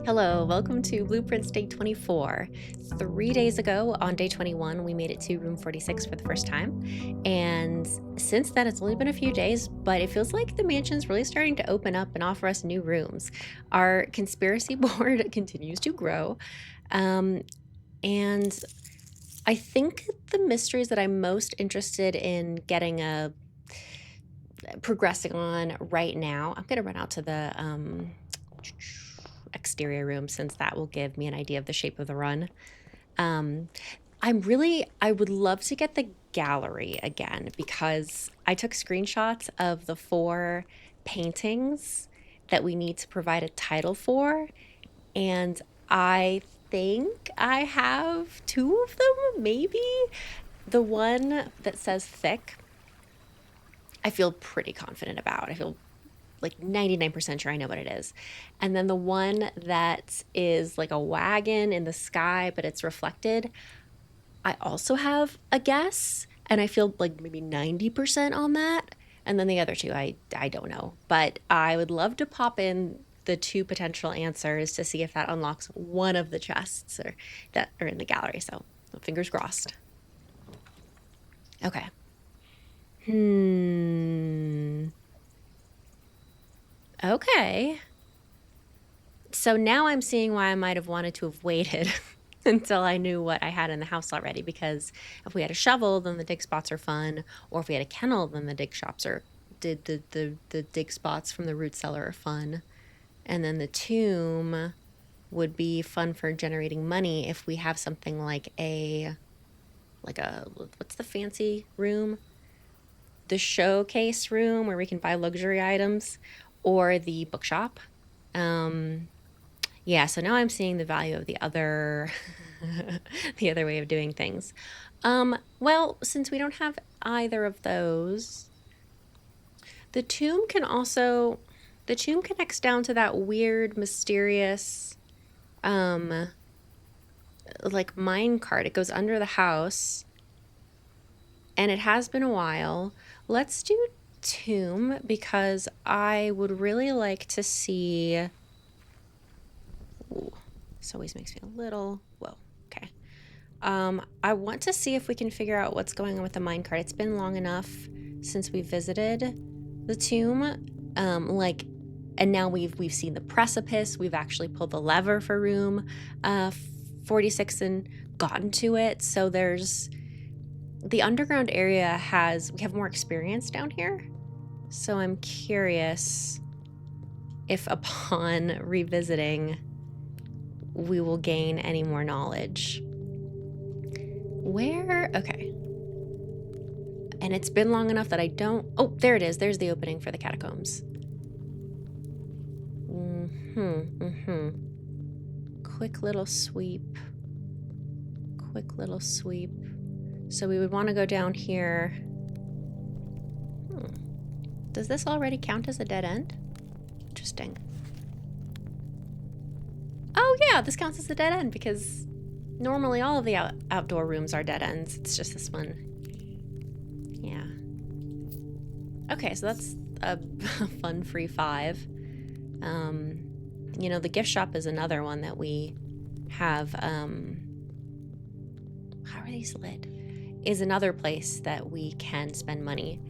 Hello, welcome to Blueprints Day 24. 3 days ago, on day 21, we made it to room 46 for the first time. And since then, it's only been a few days, but it feels like the mansion's really starting to open up and offer us new rooms. Our conspiracy board continues to grow. Um, and I think the mysteries that I'm most interested in getting a progressing on right now, I'm going to run out to the exterior room since that will give me an idea of the shape of the run. Um, I would love to get the gallery again because I took screenshots of the 4 paintings that we need to provide a title for, and I think I have 2 of them, maybe. The one that says thick, I feel pretty confident about. I feel like 99% sure I know what it is. And then the one that is like a wagon in the sky, but it's reflected, I also have a guess. And I feel like maybe 90% on that. And then the other 2, I don't know. But I would love to pop in the 2 potential answers to see if that unlocks one of the chests or that are in the gallery. So fingers crossed. Okay. Okay. So now I'm seeing why I might have wanted to have waited until I knew what I had in the house already, because if we had a shovel, then the dig spots are fun, or if we had a kennel, then the dig spots from the root cellar are fun. And then the tomb would be fun for generating money if we have something like a what's the fancy room? The showcase room where we can buy luxury items, or the bookshop. Yeah, so now I'm seeing the value of the other the other way of doing things. Well, since we don't have either of those, the tomb connects down to that weird, mysterious like mine cart. It goes under the house, and it has been a while. Let's do tomb because I would really like to see. Ooh, this always makes me a little. Whoa. Okay. I want to see if we can figure out what's going on with the minecart. It's been long enough since we visited the tomb. And now we've seen the precipice. We've actually pulled the lever for room 46 and gotten to it. So there's the underground area we have more experience down here. So I'm curious if upon revisiting we will gain any more knowledge. Where? Okay. And it's been long enough that I don't... Oh, there it is. There's the opening for the catacombs. Quick little sweep. So we would want to go down here. Does this already count as a dead end? Interesting. Oh yeah, this counts as a dead end because normally all of the outdoor rooms are dead ends. It's just this one. Yeah. Okay, so that's a fun free 5. The gift shop is another one that we have. How are these lit? Is another place that we can spend money.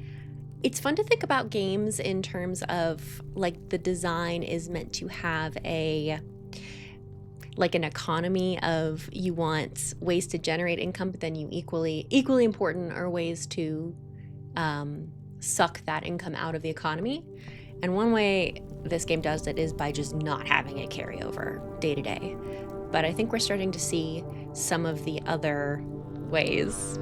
It's fun to think about games in terms of like the design is meant to have an economy of you want ways to generate income, but then you equally important are ways to suck that income out of the economy. And one way this game does it is by just not having it carry over day to day. But I think we're starting to see some of the other ways.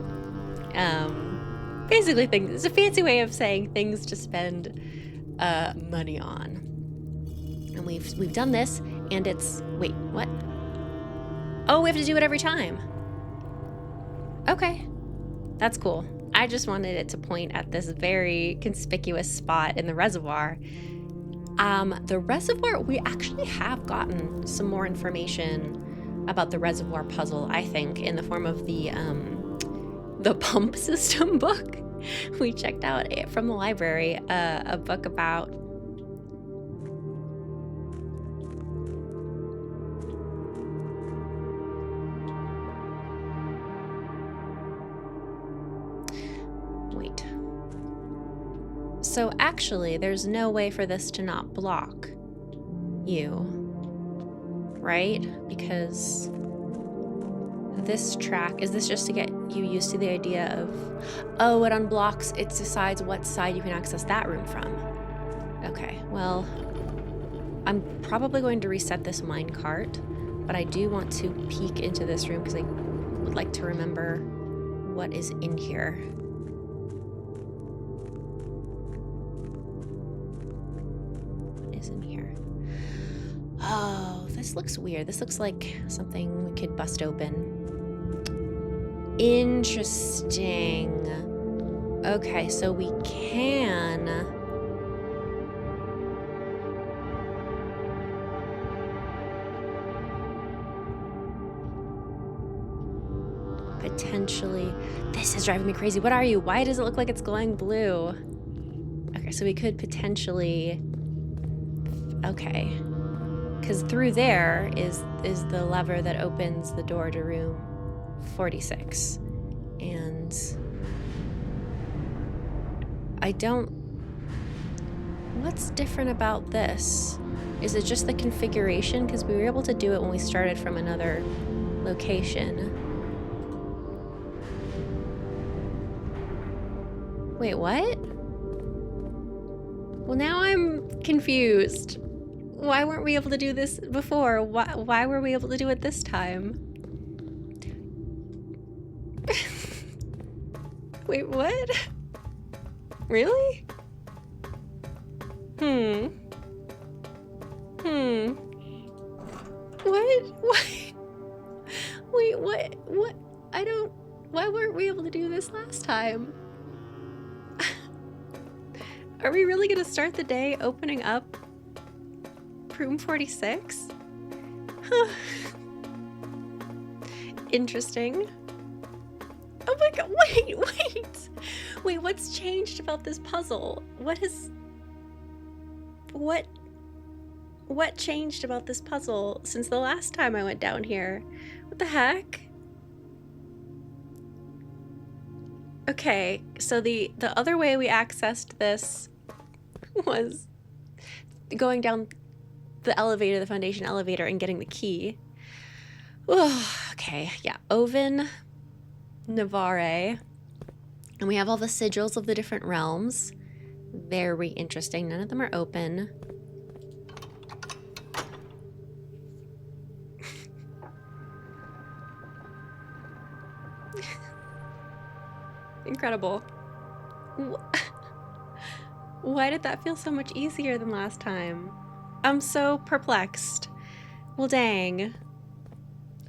Basically, it's a fancy way of saying things to spend money on. And we've done this, and it's... Wait, what? Oh, we have to do it every time. Okay. That's cool. I just wanted it to point at this very conspicuous spot in the reservoir. The reservoir, we actually have gotten some more information about the reservoir puzzle, I think, in the form of the pump system book. We checked out from the library a book about So actually, there's no way for this to not block you, right? Because this track, is this just to get you used to the idea of, oh, it unblocks, it decides what side you can access that room from. Okay, well, I'm probably going to reset this mine cart, but I do want to peek into this room because I would like to remember what is in here. What is in here? Oh, this looks weird. This looks like something we could bust open. Interesting. Okay, so we can... potentially... This is driving me crazy. What are you? Why does it look like it's glowing blue? Okay, so we could potentially... Okay. Because through there is the lever that opens the door to room 46. And... I don't... What's different about this? Is it just the configuration? Because we were able to do it when we started from another location. Wait, what? Well, now I'm confused. Why weren't we able to do this before? Why were we able to do it this time? Wait, what? Really? What? Wait, what? I don't... Why weren't we able to do this last time? Are we really gonna start the day opening up room 46? Huh. Interesting. Oh my god, wait! Wait, what's changed about this puzzle? What changed about this puzzle since the last time I went down here? What the heck? Okay, so the other way we accessed this was going down the elevator, the foundation elevator, and getting the key. Okay, yeah, Oven, Navarre, and we have all the sigils of the different realms. Very interesting. None of them are open. Incredible. Why did that feel so much easier than last time? I'm so perplexed. Well, dang.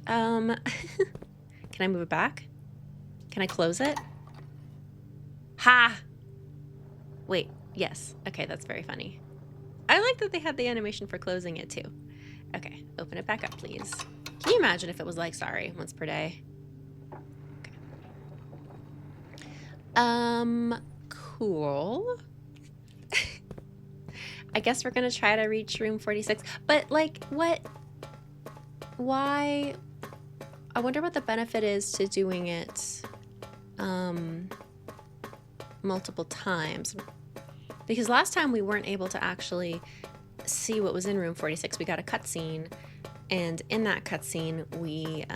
Can I move it back? Can I close it? Ha! Wait, yes. Okay, that's very funny. I like that they had the animation for closing it too. Okay, open it back up, please. Can you imagine if it was like, sorry, once per day? Okay. Cool. I guess we're gonna try to reach room 46. But, like, what? Why? I wonder what the benefit is to doing it multiple times. Because last time we weren't able to actually see what was in room 46. We got a cutscene, and in that cutscene, we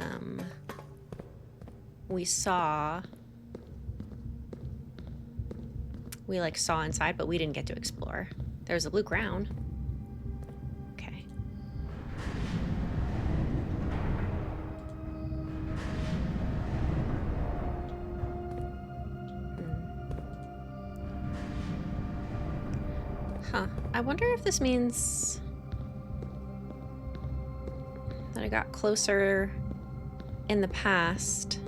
saw... We, like, saw inside, but we didn't get to explore. There's a blue crown. Okay. Huh. I wonder if this means that I got closer in the past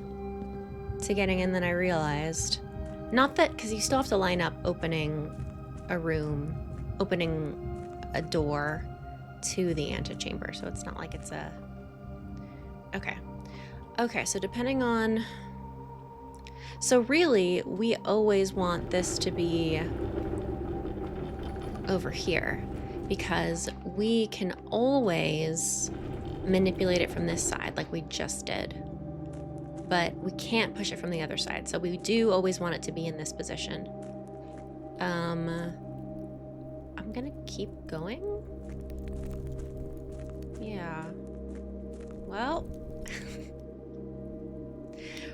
to getting in than I realized. Not that, because you still have to line up opening a room, opening a door to the antechamber, so it's not like it's a... Okay. Okay, so depending on... So really, we always want this to be over here, because we can always manipulate it from this side, like we just did. But we can't push it from the other side, so we do always want it to be in this position. I'm gonna keep going. Yeah. Well.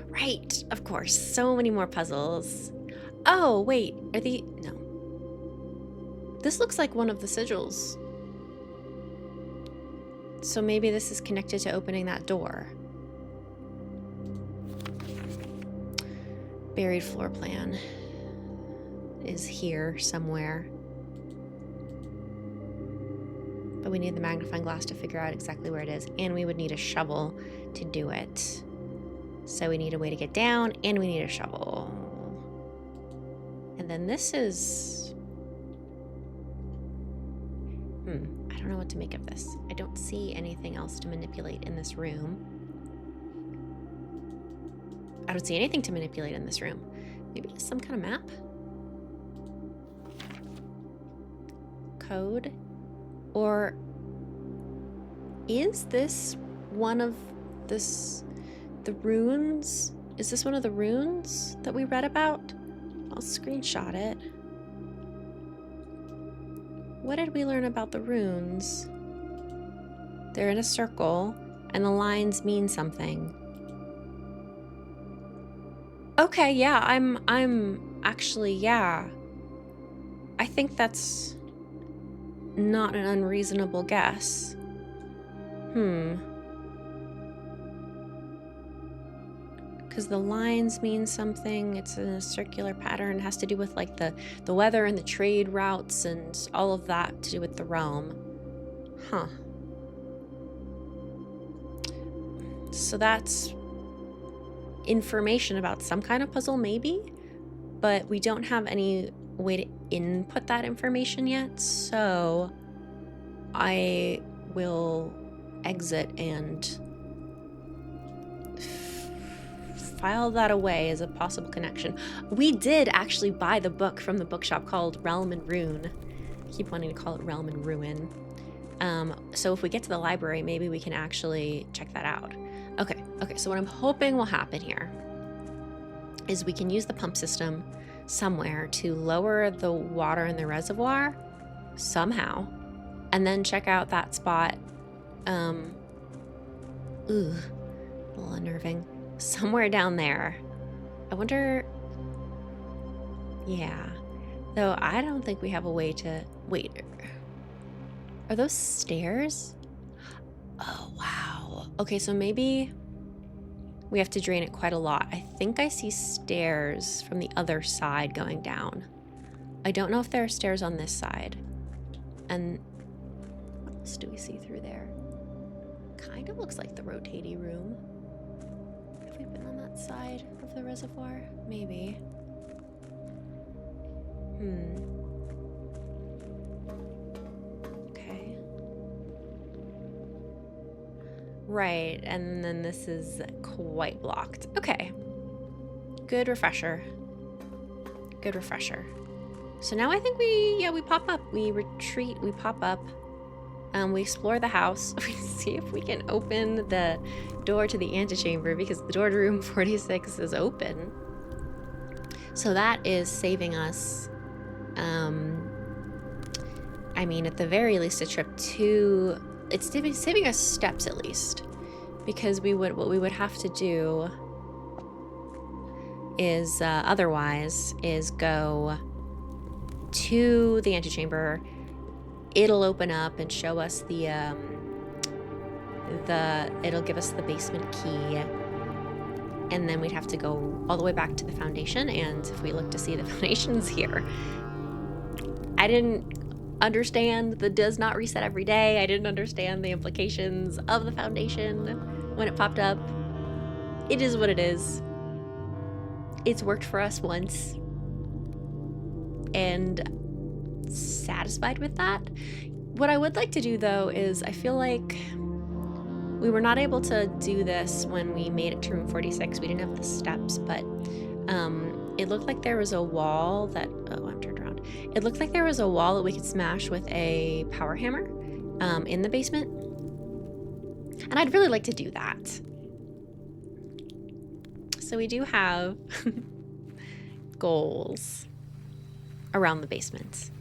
Right, of course. So many more puzzles. Oh, wait. Are the... No. This looks like one of the sigils. So maybe this is connected to opening that door. Buried floor plan is here somewhere. But we need the magnifying glass to figure out exactly where it is. And we would need a shovel to do it. So we need a way to get down, and we need a shovel. And then this is... I don't know what to make of this. I don't see anything else to manipulate in this room. I don't see anything to manipulate in this room. Maybe it's some kind of map? Code? Or is this one of the runes? Is this one of the runes that we read about? I'll screenshot it. What did we learn about the runes? They're in a circle, and the lines mean something. Okay, yeah, I'm actually, yeah. I think that's not an unreasonable guess. Because the lines mean something. It's in a circular pattern. It has to do with like the weather and the trade routes and all of that to do with the realm. Huh. So that's information about some kind of puzzle, maybe? But we don't have any way to input that information yet, so I will exit and file that away as a possible connection. We did actually buy the book from the bookshop called Realm and Ruin. I keep wanting to call it Realm and Ruin. So if we get to the library, maybe we can actually check that out. Okay, so what I'm hoping will happen here is we can use the pump system somewhere to lower the water in the reservoir somehow, and then check out that spot. A little unnerving. Somewhere down there. I wonder... Yeah. Though I don't think we have a way to... Wait. Are those stairs? Oh, wow. Okay, so maybe we have to drain it quite a lot. I think I see stairs from the other side going down. I don't know if there are stairs on this side. And what else do we see through there? Kind of looks like the rotating room. Have we been on that side of the reservoir? Maybe. Okay. Right, and then this is quite blocked. Okay. Good refresher. Good refresher. So now I think we pop up. We retreat, we pop up. We explore the house. We see if we can open the door to the antechamber, because the door to room 46 is open. So that is saving us, I mean, at the very least, a trip to... It's saving us steps, at least. Because what we would have to do is, otherwise, is go to the antechamber. It'll open up and show us it'll give us the basement key, and then we'd have to go all the way back to the foundation. And if we look to see, the foundation's here. I didn't understand the does not reset every day. I didn't understand the implications of the foundation when it popped up. It is what it is. It's worked for us once, and satisfied with that. What I would like to do, though, is I feel like we were not able to do this when we made it to room 46. We didn't have the steps, but it looked like there was a wall that... Oh, I'm turned around. It looked like there was a wall that we could smash with a power hammer in the basement. And I'd really like to do that. So we do have goals. around the basements.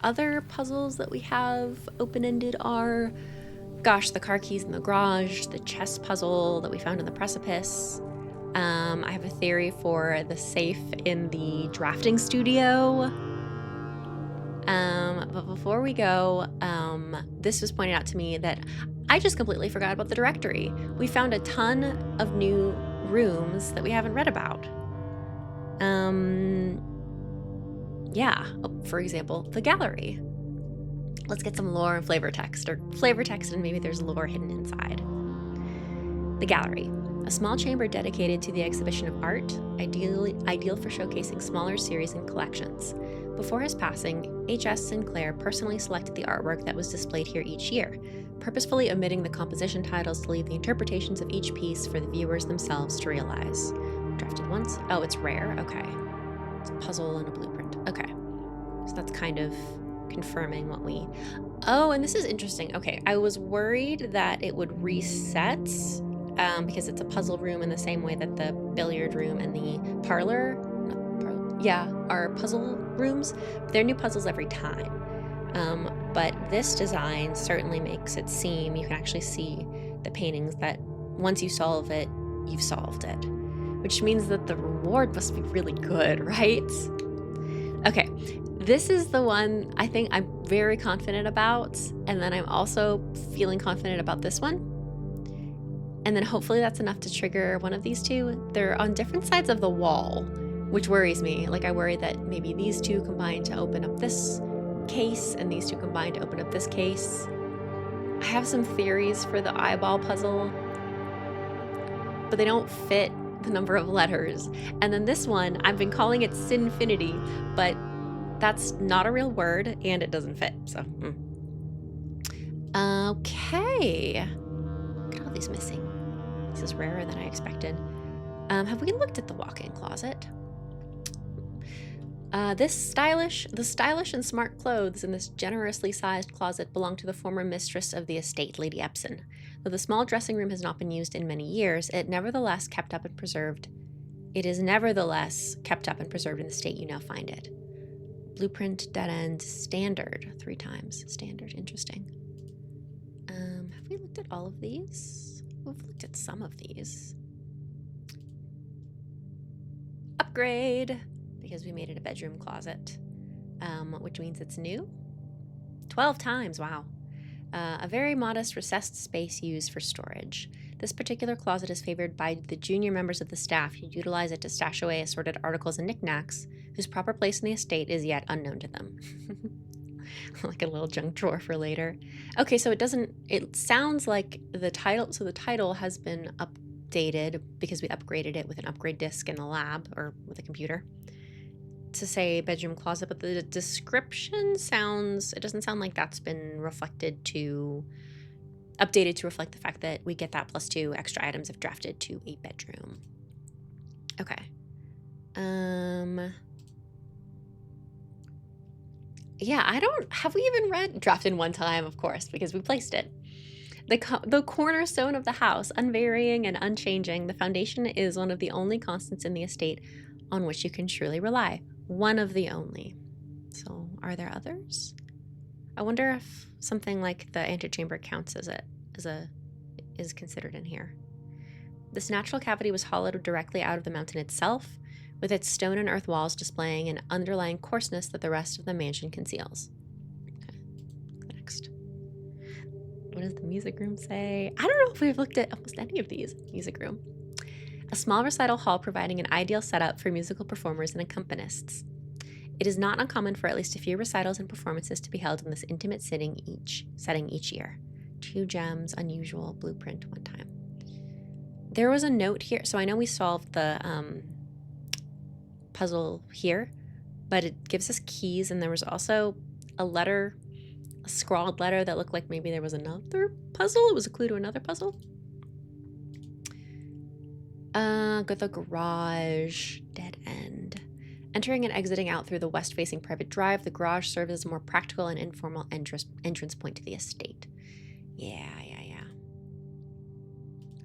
Other puzzles that we have open-ended are, gosh, the car keys in the garage, the chess puzzle that we found in the precipice. I have a theory for the safe in the drafting studio. But before we go, this was pointed out to me that I just completely forgot about the directory. We found a ton of new rooms that we haven't read about. Yeah, for example, the gallery. Let's get some lore and flavor text, or flavor text and maybe there's lore hidden inside. The gallery, a small chamber dedicated to the exhibition of art, ideal for showcasing smaller series and collections. Before his passing, H.S. Sinclair personally selected the artwork that was displayed here each year, purposefully omitting the composition titles to leave the interpretations of each piece for the viewers themselves to realize. Drafted once? Oh, it's rare? Okay. It's a puzzle and a blueprint. Okay. So that's kind of confirming what we... Oh, and this is interesting. Okay, I was worried that it would reset because it's a puzzle room in the same way that the billiard room and the parlor, are puzzle rooms. They're new puzzles every time. But this design certainly makes it seem, you can actually see the paintings that once you solve it, you've solved it. Which means that the reward must be really good, right? Okay, this is the one I think I'm very confident about, and then I'm also feeling confident about this one. And then hopefully that's enough to trigger one of these two. They're on different sides of the wall, which worries me. Like, I worry that maybe these two combine to open up this case, and these two combine to open up this case. I have some theories for the eyeball puzzle, but they don't fit the number of letters. And then this one, I've been calling it Sinfinity, but that's not a real word and it doesn't fit. So, okay. Look at all these missing. This is rarer than I expected. Have we looked at the walk-in closet? The stylish and smart clothes in this generously sized closet belong to the former mistress of the estate, Lady Epson. Though the small dressing room has not been used in many years, it is nevertheless kept up and preserved in the state you now find it. Blueprint, dead end, standard, 3 times. Standard, interesting. Have we looked at all of these? We've looked at some of these. Upgrade, because we made it a bedroom closet, which means it's new. 12 times, wow. A very modest recessed space used for storage. This particular closet is favored by the junior members of the staff who utilize it to stash away assorted articles and knickknacks whose proper place in the estate is yet unknown to them. Like a little junk drawer for later. Okay, so it sounds like the title has been updated because we upgraded it with an upgrade disc in the lab, or with a computer, to say bedroom closet, but the description it doesn't sound like that's been updated to reflect the fact that we get that +2 extra items if drafted to a bedroom. Okay. Yeah, have we even read drafted one time, of course, because we placed it. The cornerstone of the house, unvarying and unchanging, the foundation is one of the only constants in the estate on which you can truly rely. One of the only. So, are there others? I wonder if something like the antechamber counts is considered in here. This natural cavity was hollowed directly out of the mountain itself, with its stone and earth walls displaying an underlying coarseness that the rest of the mansion conceals. Okay, next. What does the music room say? I don't know if we've looked at almost any of these. Music room. A small recital hall providing an ideal setup for musical performers and accompanists. It is not uncommon for at least a few recitals and performances to be held in this intimate setting each year. 2 gems, unusual, blueprint, 1 time. There was a note here. So I know we solved the puzzle here, but it gives us keys, and there was also a scrawled letter that looked like maybe there was another puzzle. It was a clue to another puzzle. Got the garage, dead end. Entering and exiting out through the west-facing private drive, the garage serves as a more practical and informal entrance point to the estate. Yeah.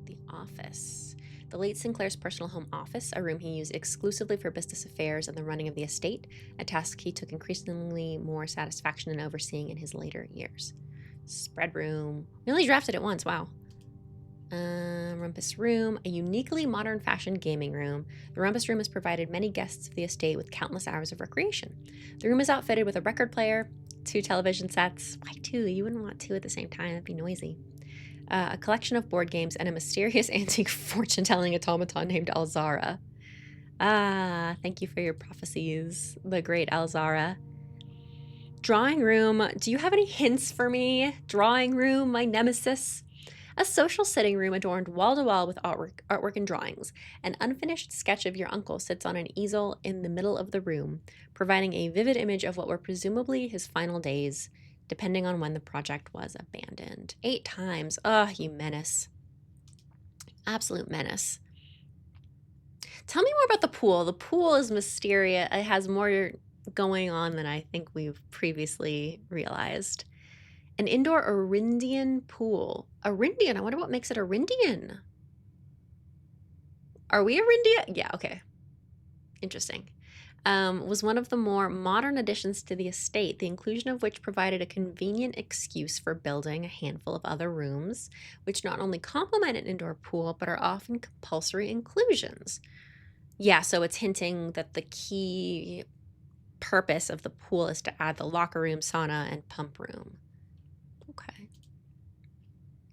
The office. The late Sinclair's personal home office, a room he used exclusively for business affairs and the running of the estate, a task he took increasingly more satisfaction in overseeing in his later years. Spread room. We only drafted it once, wow. Rumpus Room, a uniquely modern fashioned gaming room. The Rumpus Room has provided many guests of the estate with countless hours of recreation. The room is outfitted with a record player, 2 television sets. Why 2? You wouldn't want 2 at the same time, that'd be noisy. A collection of board games, and a mysterious antique fortune-telling automaton named Alzara. Thank you for your prophecies, the great Alzara. Drawing room. Do you have any hints for me? Drawing room, my nemesis. A social sitting room adorned wall-to-wall with artwork and drawings. An unfinished sketch of your uncle sits on an easel in the middle of the room, providing a vivid image of what were presumably his final days, depending on when the project was abandoned. 8 times. Ugh, you menace. Absolute menace. Tell me more about the pool. The pool is mysterious. It has more going on than I think we've previously realized. An indoor Arindian pool. Arindian? I wonder what makes it Arindian. Are we Arindia? Yeah, okay. Interesting. Was one of the more modern additions to the estate, the inclusion of which provided a convenient excuse for building a handful of other rooms, which not only complement an indoor pool, but are often compulsory inclusions. Yeah, so it's hinting that the key purpose of the pool is to add the locker room, sauna, and pump room. Okay.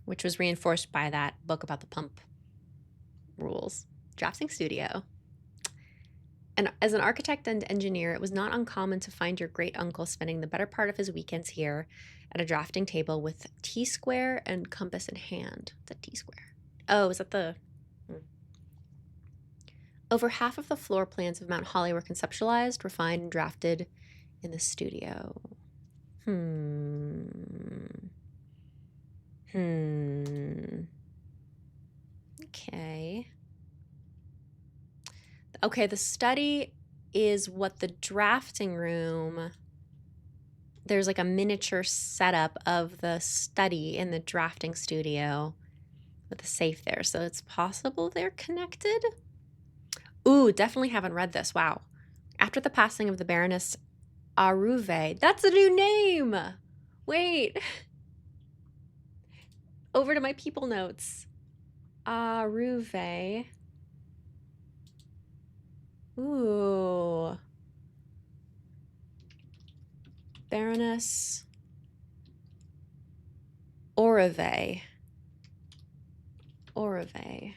Which was reinforced by that book about the pump rules. Drafting studio. And as an architect and engineer, it was not uncommon to find your great uncle spending the better part of his weekends here at a drafting table with T-square and compass in hand. What's a T-square? Oh, is that the... Over half of the floor plans of Mount Holly were conceptualized, refined, and drafted in the studio. Okay, the study is what the drafting room... There's like a miniature setup of the study in the drafting studio with a safe there. So it's possible they're connected? Ooh, definitely haven't read this. Wow. After the passing of the Baroness Aruve. That's a new name! Wait. Over to my people notes. Aruve. Ooh. Baroness Orave. Orave.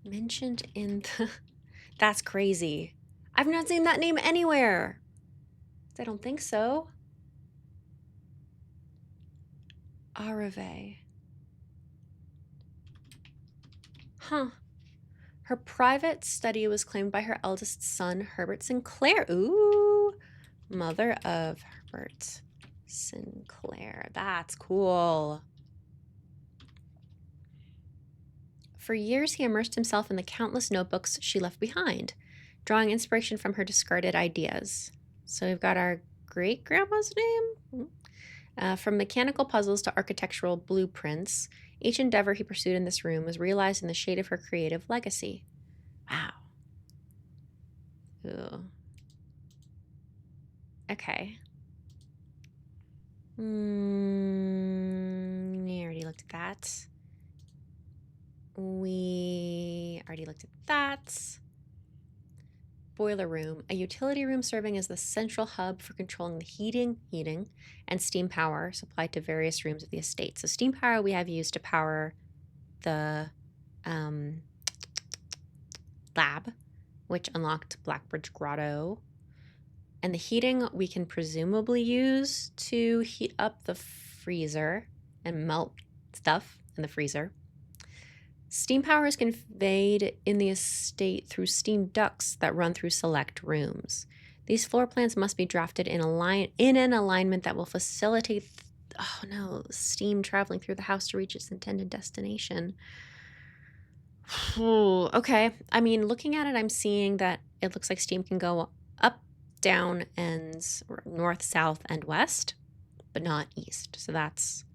Mentioned in the... That's crazy. I've not seen that name anywhere. I don't think so. Arave. Huh. Her private study was claimed by her eldest son, Herbert Sinclair. Ooh. Mother of Herbert Sinclair. That's cool. For years, he immersed himself in the countless notebooks she left behind, drawing inspiration from her discarded ideas. So we've got our great-grandma's name? From mechanical puzzles to architectural blueprints, each endeavor he pursued in this room was realized in the shade of her creative legacy. Wow. Ooh. Okay. We already looked at that. We already looked at that. Boiler room, a utility room serving as the central hub for controlling the heating, and steam power supplied to various rooms of the estate. So steam power we have used to power the lab, which unlocked Blackbridge Grotto. And the heating we can presumably use to heat up the freezer and melt stuff in the freezer. Steam power is conveyed in the estate through steam ducts that run through select rooms. These floor plans must be drafted in an alignment that will facilitate steam traveling through the house to reach its intended destination. Okay. I mean, looking at it, I'm seeing that it looks like steam can go up, down, and north, south, and west, but not east. So that's...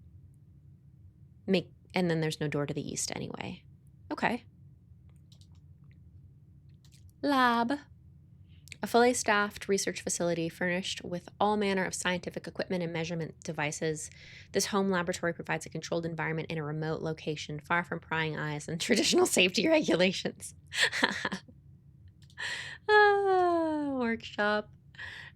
And then there's no door to the east anyway. Okay. Lab. A fully staffed research facility furnished with all manner of scientific equipment and measurement devices. This home laboratory provides a controlled environment in a remote location, far from prying eyes and traditional safety regulations. Workshop.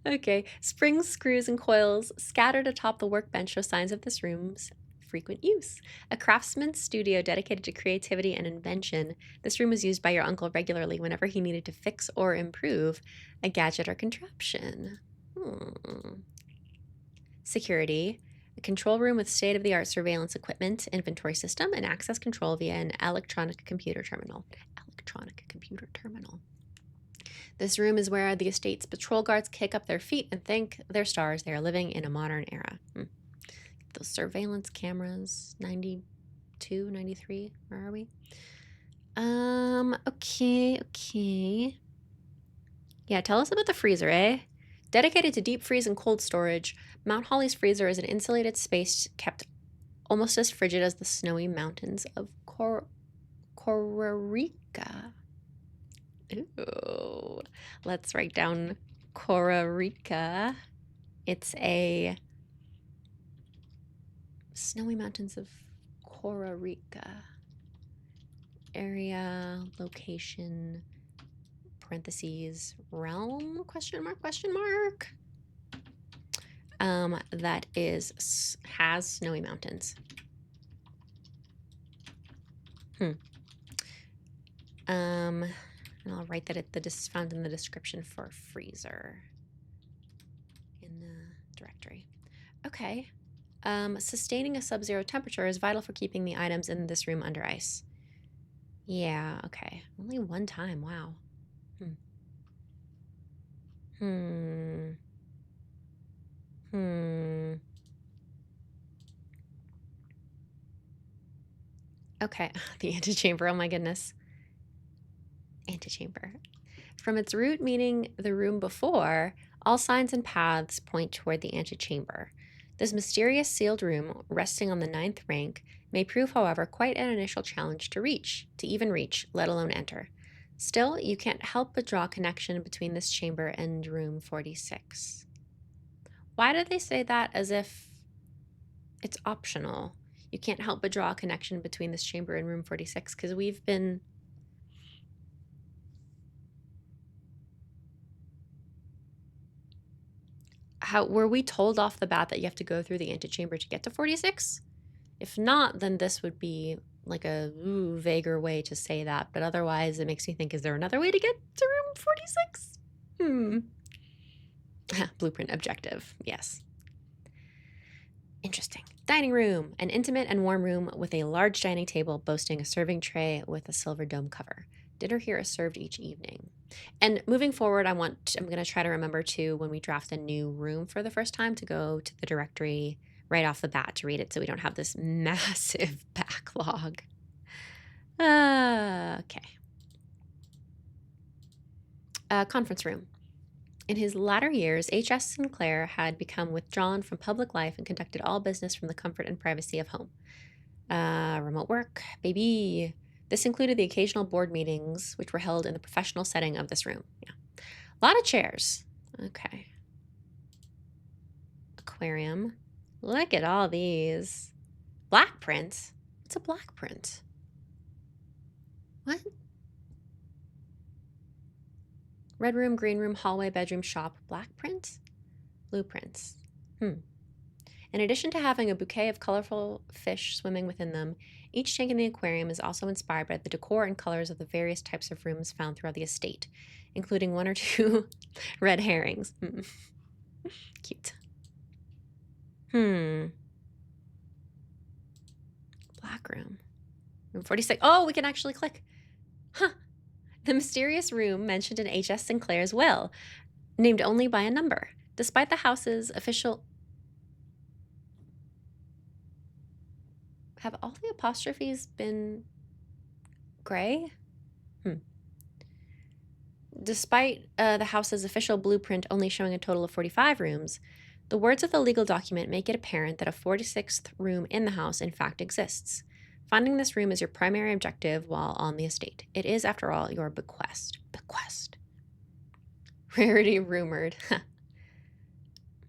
Okay. Springs, screws, and coils scattered atop the workbench show signs of this room's frequent use. A craftsman's studio dedicated to creativity and invention. This room was used by your uncle regularly whenever he needed to fix or improve a gadget or contraption. Security. A control room with state-of-the-art surveillance equipment, inventory system, and access control via an electronic computer terminal. This room is where the estate's patrol guards kick up their feet and thank their stars they are living in a modern era. Those surveillance cameras, 92, 93, where are we? Okay. Yeah, tell us about the freezer, eh? Dedicated to deep freeze and cold storage, Mount Holly's freezer is an insulated space kept almost as frigid as the snowy mountains of Corarica. Ooh, let's write down Corarica. It's a snowy mountains of Corarica. Area, location, parentheses, realm, question mark. That has snowy mountains. And I'll write that this is found in the description for freezer in the directory. Okay. Sustaining a sub-zero temperature is vital for keeping the items in this room under ice. Yeah, okay. Only one time, wow. Okay, the antechamber, oh my goodness. Antechamber. From its root meaning the room before, all signs and paths point toward the antechamber. This mysterious sealed room, resting on the 9th rank, may prove, however, quite an initial challenge to even reach, let alone enter. Still, you can't help but draw a connection between this chamber and room 46. Why do they say that as if it's optional? You can't help but draw a connection between this chamber and room 46, because we've been... were we told off the bat that you have to go through the antechamber to get to 46? If not, then this would be like a vaguer way to say that. But otherwise, it makes me think, is there another way to get to room 46? Blueprint objective. Yes. Interesting. Dining room. An intimate and warm room with a large dining table boasting a serving tray with a silver dome cover. Dinner here is served each evening. And moving forward, I'm going to try to remember to, when we draft a new room for the first time, to go to the directory right off the bat to read it so we don't have this massive backlog. Okay. Conference room. In his latter years, H.S. Sinclair had become withdrawn from public life and conducted all business from the comfort and privacy of home. Remote work, baby. This included the occasional board meetings, which were held in the professional setting of this room. Yeah. A lot of chairs. Okay. Aquarium. Look at all these. Black print? What's a black print? What? Red room, green room, hallway, bedroom, shop, black print? Blueprints. In addition to having a bouquet of colorful fish swimming within them, each tank in the aquarium is also inspired by the decor and colors of the various types of rooms found throughout the estate, including 1 or 2 red herrings. Cute. Black room. Room 46. Oh, we can actually click. The mysterious room mentioned in H.S. Sinclair's will, named only by a number. Despite the house's official... Have all the apostrophes been gray? Despite the house's official blueprint only showing a total of 45 rooms, the words of the legal document make it apparent that a 46th room in the house in fact exists. Finding this room is your primary objective while on the estate. It is, after all, your bequest. Bequest. Rarity rumored.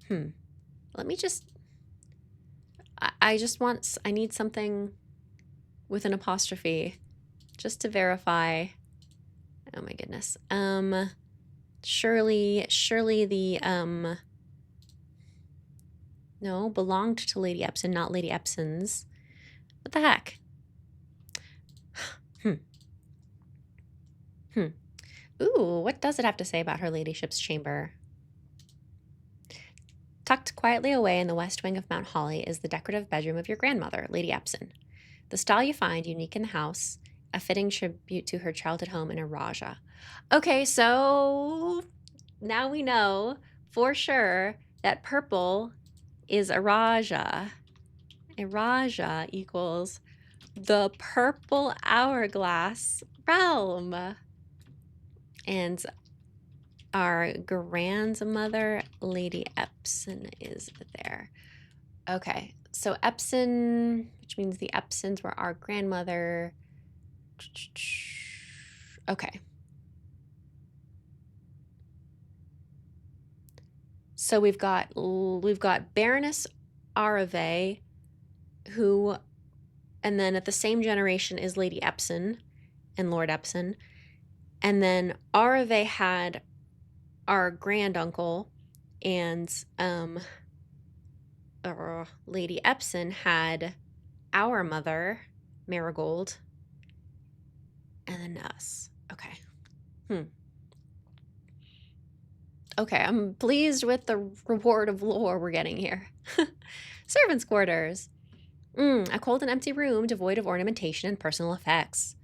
Let me just... I need something with an apostrophe just to verify. Oh my goodness. Surely the, no, belonged to Lady Epson, not Lady Epson's. What the heck? Ooh, what does it have to say about her ladyship's chamber? Tucked quietly away in the west wing of Mount Holly is the decorative bedroom of your grandmother, Lady Epson. The style you find unique in the house, a fitting tribute to her childhood home in Araja. Okay, so now we know for sure that purple is Araja. Araja equals the purple hourglass realm. And our grandmother, Lady Epson, is there. Okay, so Epson, which means the Epsons were our grandmother. Okay. So we've got Baroness Arave, who, and then at the same generation is Lady Epson and Lord Epson. And then Arave had our granduncle, and Lady Epson had our mother, Marigold, and then us. Okay. Okay, I'm pleased with the reward of lore we're getting here. Servants' quarters. A cold and empty room devoid of ornamentation and personal effects.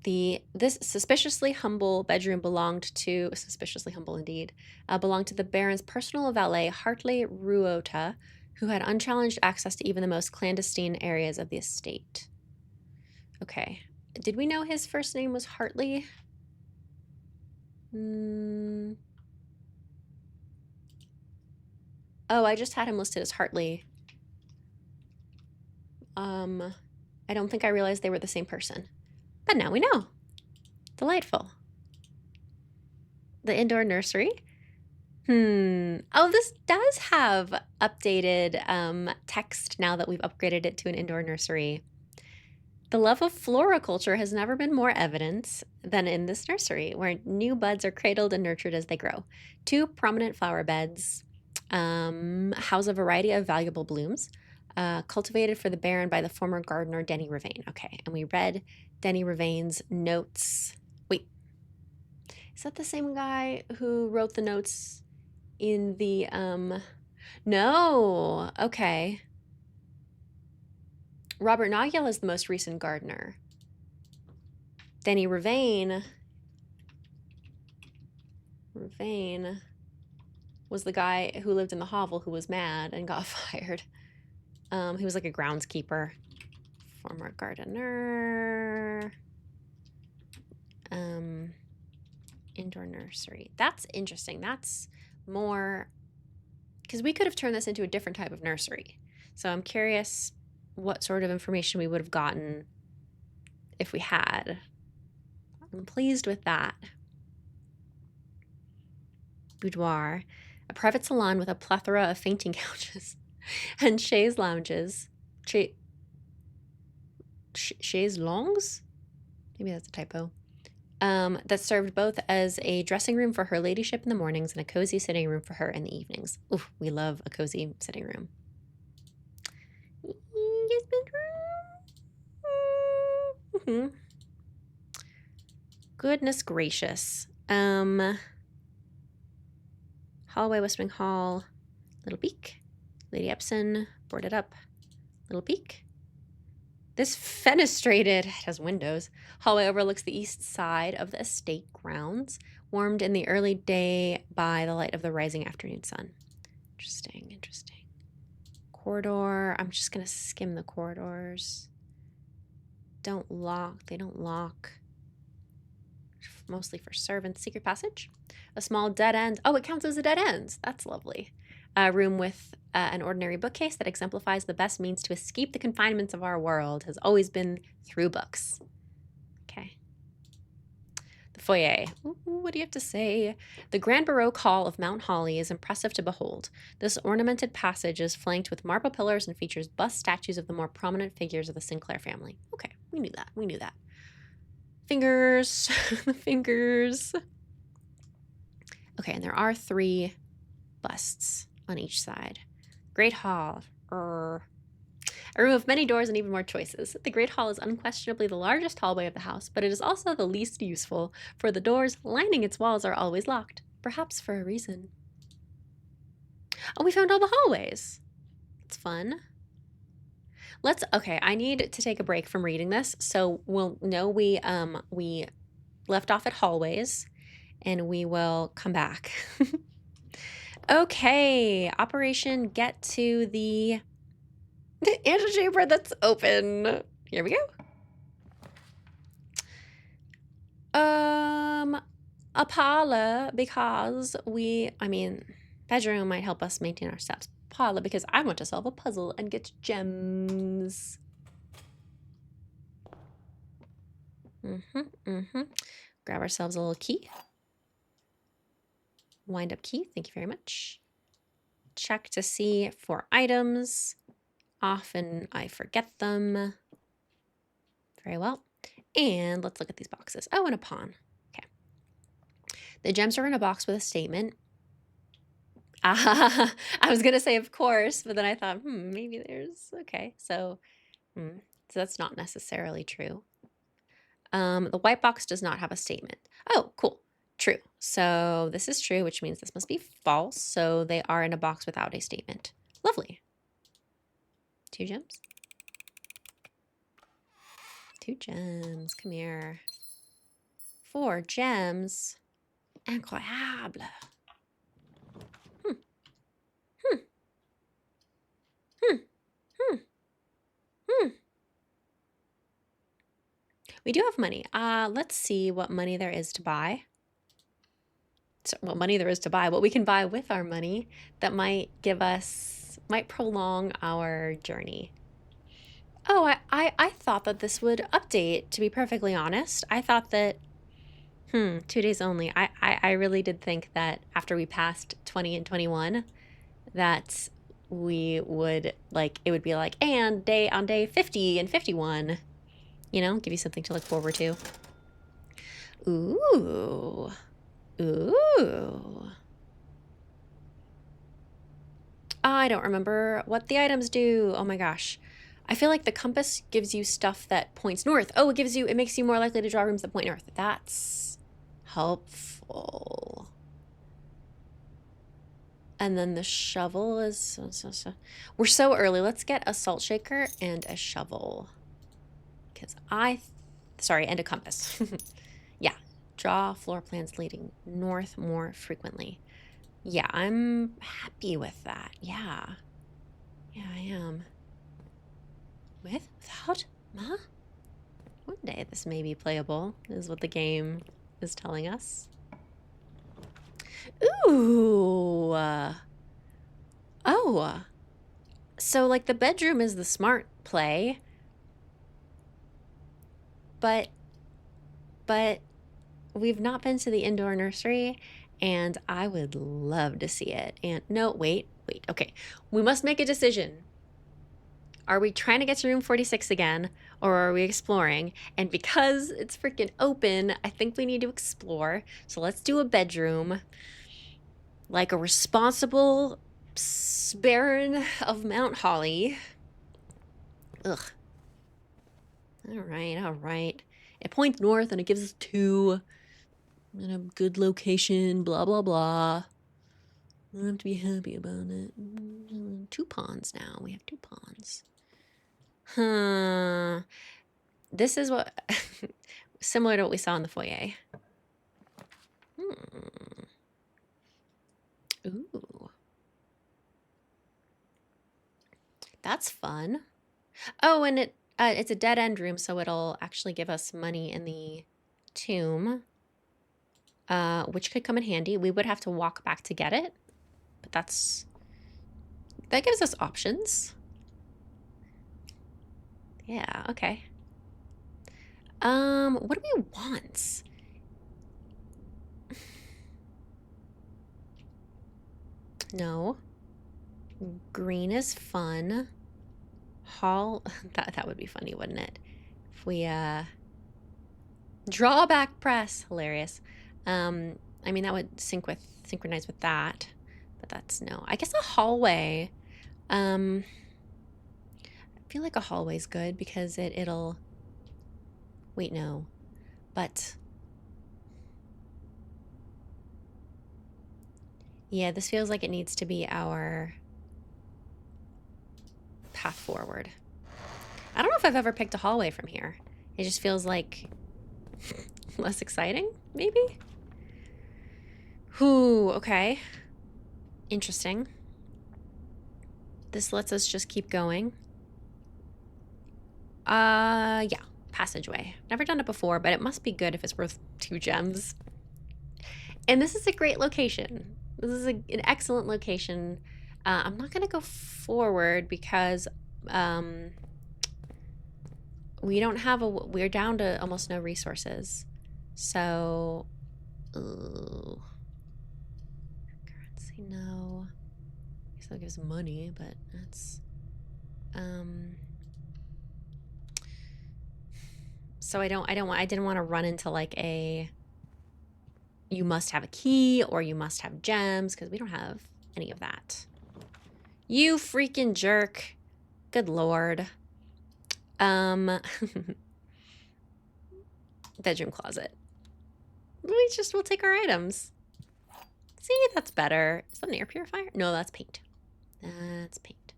This suspiciously humble bedroom belonged to, suspiciously humble indeed, belonged to the Baron's personal valet, Hartley Ruota, who had unchallenged access to even the most clandestine areas of the estate. Okay. Did we know his first name was Hartley? Oh, I just had him listed as Hartley. I don't think I realized they were the same person. But now we know. Delightful. The indoor nursery. Oh, this does have updated text now that we've upgraded it to an indoor nursery. The love of floriculture has never been more evident than in this nursery, where new buds are cradled and nurtured as they grow. 2 prominent flower beds house a variety of valuable blooms, cultivated for the Baron by the former gardener Denny Ravane. Okay, and we read Denny Ravane's notes. Wait, is that the same guy who wrote the notes in the, no, okay. Robert Nagyel is the most recent gardener. Denny Ravane was the guy who lived in the hovel who was mad and got fired. He was like a groundskeeper. Former gardener. Indoor nursery. That's interesting. That's more... because we could have turned this into a different type of nursery. So I'm curious what sort of information we would have gotten if we had. I'm pleased with that. Boudoir. A private salon with a plethora of fainting couches and chaise lounges. Chaise longues? Maybe that's a typo. That served both as a dressing room for her ladyship in the mornings and a cozy sitting room for her in the evenings. Oof, we love a cozy sitting room. Yes, bedroom. Goodness gracious. Hallway, West Wing Hall, Little Peak. Lady Epson, boarded up. Little Peak. This fenestrated, it has windows, hallway overlooks the east side of the estate grounds, warmed in the early day by the light of the rising afternoon sun. Interesting, interesting. Corridor, I'm just going to skim the corridors. They don't lock. Mostly for servants. Secret passage. A small dead end. Oh, it counts as a dead end. That's lovely. A room with an ordinary bookcase that exemplifies the best means to escape the confinements of our world has always been through books. Okay. The foyer. Ooh, what do you have to say? The grand Baroque hall of Mount Holly is impressive to behold. This ornamented passage is flanked with marble pillars and features bust statues of the more prominent figures of the Sinclair family. Okay, we knew that. We knew that. Fingers. The fingers. Okay, and there are 3 busts on each side. Great Hall. A room of many doors and even more choices. The Great Hall is unquestionably the largest hallway of the house, but it is also the least useful, for the doors lining its walls are always locked, perhaps for a reason. Oh, we found all the hallways. That's fun. Okay, I need to take a break from reading this, so we'll know we left off at hallways, and we will come back. Okay, Operation Get to the antechamber that's open. Here we go. A parlor because bedroom might help us maintain our steps. Parlor because I want to solve a puzzle and get gems. Grab ourselves a little key. Wind up key, thank you very much. Check to see for items. Often I forget them. Very well. And let's look at these boxes. Oh, and a pawn. Okay. The gems are in a box with a statement. I was going to say, of course, but then I thought, maybe there's, okay. So that's not necessarily true. The white box does not have a statement. Oh, cool. True. So this is true, which means this must be false. So they are in a box without a statement. Lovely. 2 gems. 2 gems. Come here. 4 gems. Incroyable. We do have money. Let's see what money there is to buy. So, what money there is to buy. What we can buy with our money that might prolong our journey. Oh, I thought that this would update, to be perfectly honest. I thought that, 2 days only. I really did think that after we passed 20 and 21, that we would, it would be and on day 50 and 51, give you something to look forward to. Ooh. I don't remember what the items do. Oh my gosh. I feel like the compass gives you stuff that points north. Oh, it makes you more likely to draw rooms that point north. That's helpful. And then the shovel is... We're so early. Let's get a salt shaker and a shovel. And a compass. Yeah. Draw floor plans leading north more frequently. Yeah, I'm happy with that. Yeah. Yeah, I am. Without? Huh? One day this may be playable, is what the game is telling us. Ooh. Oh. So, the bedroom is the smart play. But we've not been to the indoor nursery, and I would love to see it. And no, wait. Okay. We must make a decision. Are we trying to get to room 46 again, or are we exploring? And because it's freaking open, I think we need to explore. So let's do a bedroom, like a responsible Baron of Mount Holly. Ugh. All right. It points north, and it gives us 2 in a good location, blah, blah, blah. I don't have to be happy about it. 2 pawns now. We have 2 pawns. This is what... similar to what we saw in the foyer. Ooh. That's fun. Oh, and it's a dead-end room, so it'll actually give us money in the tomb, which could come in handy. We would have to walk back to get it, but that's That gives us options. Yeah, okay. What do we want? No. Green is fun. Hall, that would be funny, wouldn't it? If we, drawback press, hilarious. I mean, that would synchronize with that, but that's no. I guess a hallway, I feel like a hallway's good because it'll, wait, no, but yeah, this feels like it needs to be our path forward. I don't know if I've ever picked a hallway from here. It just feels like less exciting, maybe? Ooh, okay. Interesting. This lets us just keep going. Yeah, passageway. Never done it before, but it must be good if it's worth 2 gems. And this is a great location. This is an excellent location. I'm not gonna go forward because we don't have we're down to almost no resources. So, ooh. Currency, no. Still gives money, but that's, so I didn't want to run into like a, you must have a key or you must have gems, because we don't have any of that. You freaking jerk. Good lord. Bedroom closet. We'll take our items. See, that's better. Is that an air purifier? No, that's paint. That's paint.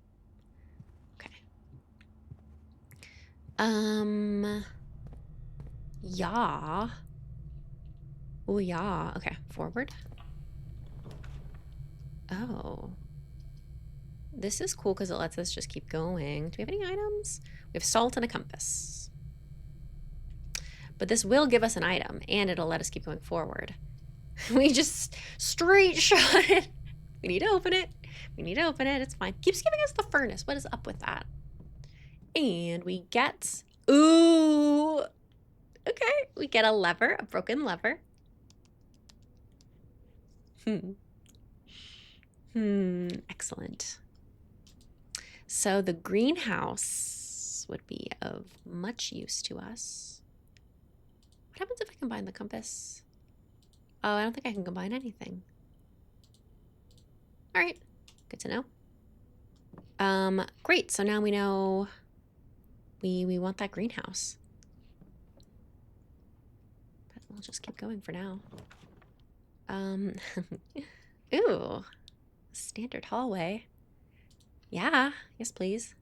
Okay. Yeah. Oh, yeah. Okay, forward. Oh. This is cool because it lets us just keep going. Do we have any items? We have salt and a compass. But this will give us an item, and it'll let us keep going forward. We just straight shot it. We need to open it. We need to open it. It's fine. Keeps giving us the furnace. What is up with that? And we get... Ooh! Okay. We get a lever, a broken lever. Excellent. So the greenhouse would be of much use to us. What happens if I combine the compass? Oh, I don't think I can combine anything. All right, good to know. Great, so now we know we want that greenhouse. But we'll just keep going for now. Ooh, standard hallway. Yeah, yes please.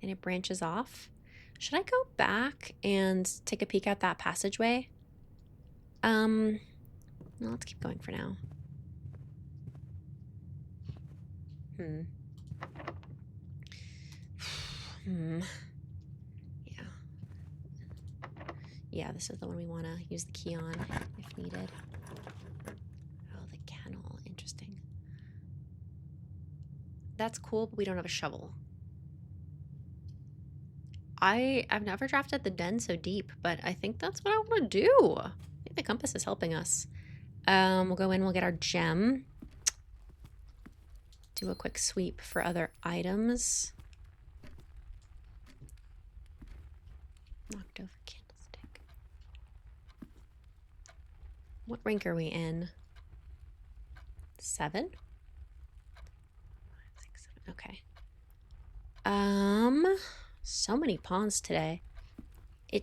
And it branches off. Should I go back and take a peek at that passageway? No, let's keep going for now. Yeah. Yeah, this is the one we want to use the key on if needed. Oh, the kennel. Interesting. That's cool, but we don't have a shovel. I've never drafted the den so deep, but I think that's what I want to do. I think the compass is helping us. We'll go in, we'll get our gem. Do a quick sweep for other items. Knocked over candlestick. What rank are we in? 7? 5, 6, 7. Okay. So many pawns today. I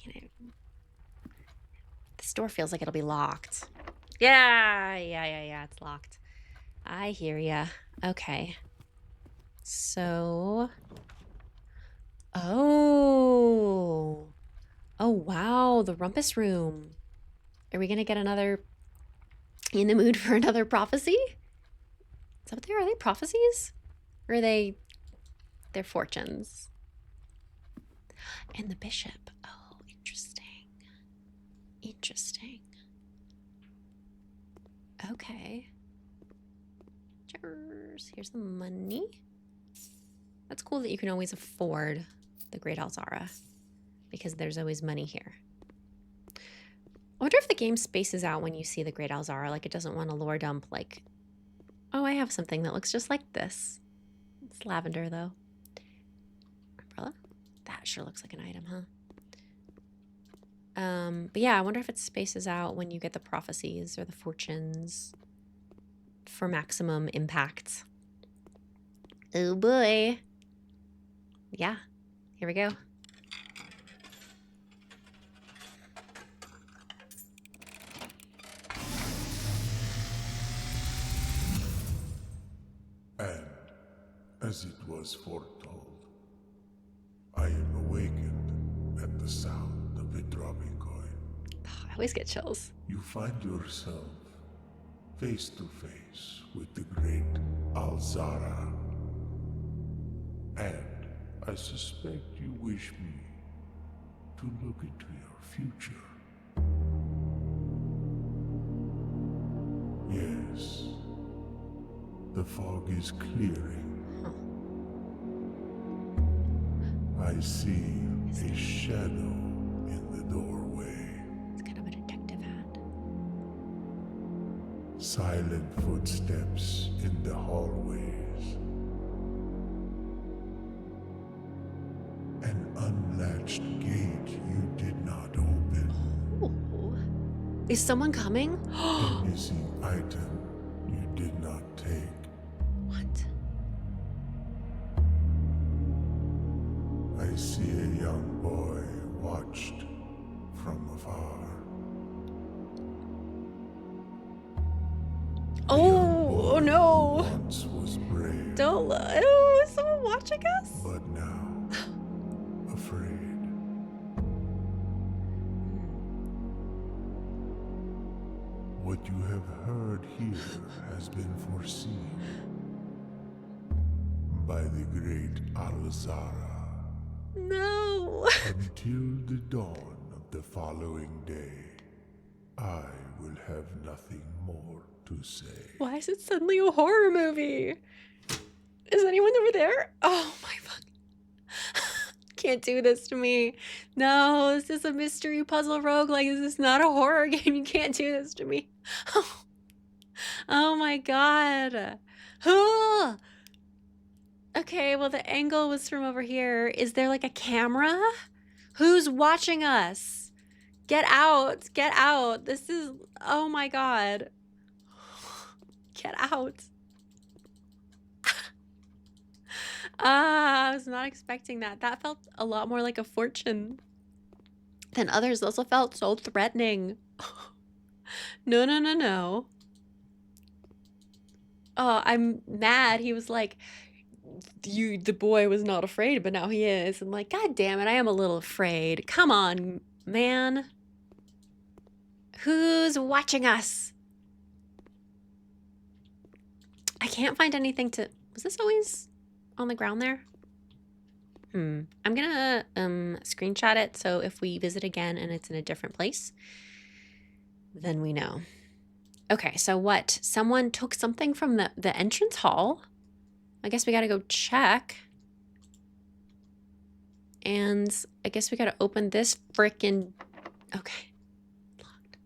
mean, this door feels like it'll be locked. Yeah, it's locked. I hear ya. Okay. So... Oh, wow, the Rumpus Room. Are we gonna get another... In the mood for another prophecy? Is that what they are? Are they prophecies? Or are they... They're fortunes? And the bishop. Oh, interesting. Interesting. Okay. Cheers. Here's the money. That's cool that you can always afford the Great Alzara because there's always money here. I wonder if the game spaces out when you see the Great Alzara, like it doesn't want to lore dump like, oh, I have something that looks just like this. It's lavender though. Umbrella? That sure looks like an item, huh? But yeah, I wonder if it spaces out when you get the prophecies or the fortunes for maximum impact. Oh boy. Yeah, here we go. And, as it was foretold, I am awakened at the sound of a dropping coin. Oh, I always get chills. You find yourself face to face with the great Alzara. And I suspect you wish me to look into your future. Yes, the fog is clearing. I see a shadow in the doorway. It's kind of a detective hat. Silent footsteps in the hallways. An unlatched gate you did not open. Oh. Is someone coming? A missing item you did not take. What? I see a young boy watched from afar. Oh no! Once was brave. Don't look. Oh, is someone watching us? But now, afraid. What you have heard here has been foreseen by the great Alzara. No. Until the dawn of the following day, I will have nothing more to say. Why is it suddenly a horror movie? Is anyone over there? Oh my fuck. Can't do this to me. No, this is a mystery puzzle roguelike. This is not a horror game. You can't do this to me. Oh my god. Oh. Okay, well the angle was from over here. Is there like a camera? Who's watching us? Get out. Get out. This is... Oh my god. Get out. I was not expecting that. That felt a lot more like a fortune than others. Those also felt so threatening. No, no, no, no. Oh, I'm mad. He was like, the boy was not afraid, but now he is. I'm like, God damn it, I am a little afraid. Come on, man. Who's watching us? I can't find anything to... Was this always on the ground there? I'm gonna screenshot it so if we visit again and it's in a different place, then we know. Okay, so what? Someone took something from the entrance hall. I guess we gotta go check. And I guess we gotta open this frickin'... Okay. Locked.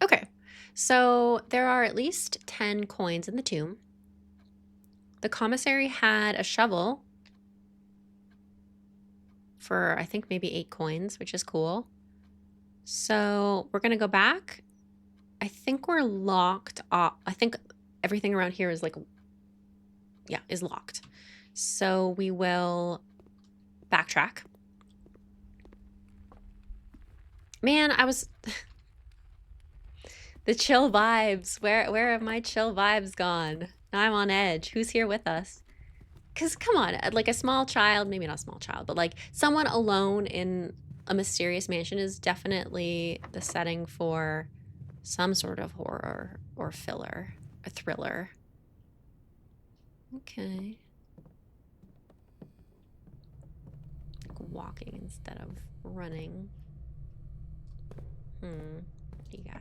Okay, so there are at least 10 coins in the tomb. The commissary had a shovel for, I think, maybe 8 coins, which is cool. So we're going to go back. I think we're locked off. I think everything around here is like, yeah, is locked. So we will backtrack. Man, I was... The chill vibes. Where have my chill vibes gone? Now I'm on edge. Who's here with us? Because come on, like a small child, maybe not a small child, but like someone alone in a mysterious mansion is definitely the setting for some sort of horror or filler, a thriller. Okay. Like walking instead of running. What do you got?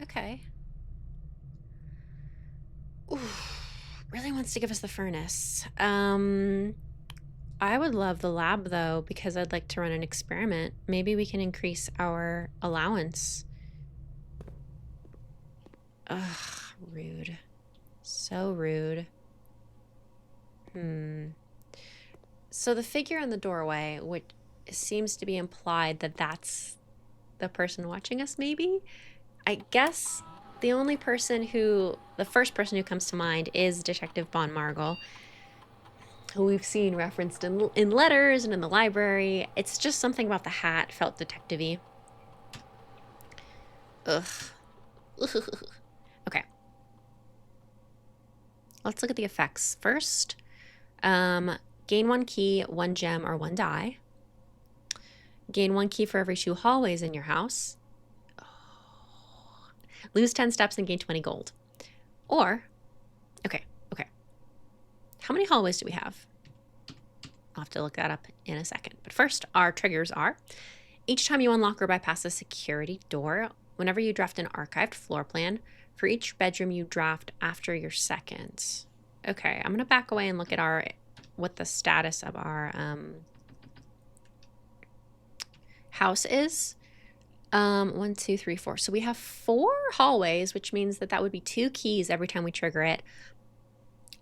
Okay. Ooh, really wants to give us the furnace. I would love the lab though, because I'd like to run an experiment. Maybe we can increase our allowance. Ugh, rude. So rude. So the figure in the doorway, which seems to be implied that that's the person watching us, maybe? I guess the first person who comes to mind is Detective Bon Margle, who we've seen referenced in letters and in the library. It's just something about the hat felt detective-y. Ugh. Okay. Let's look at the effects first. Gain 1 key, 1 gem, or 1 die. Gain 1 key for every 2 hallways in your house. Lose 10 steps and gain 20 gold. Or, okay. How many hallways do we have? I'll have to look that up in a second. But first, our triggers are: each time you unlock or bypass a security door, whenever you draft an archived floor plan, for each bedroom you draft after your second. Okay, I'm going to back away and look at what the status of our house is. 1, 2, 3, 4. So we have 4 hallways, which means that would be 2 keys every time we trigger it.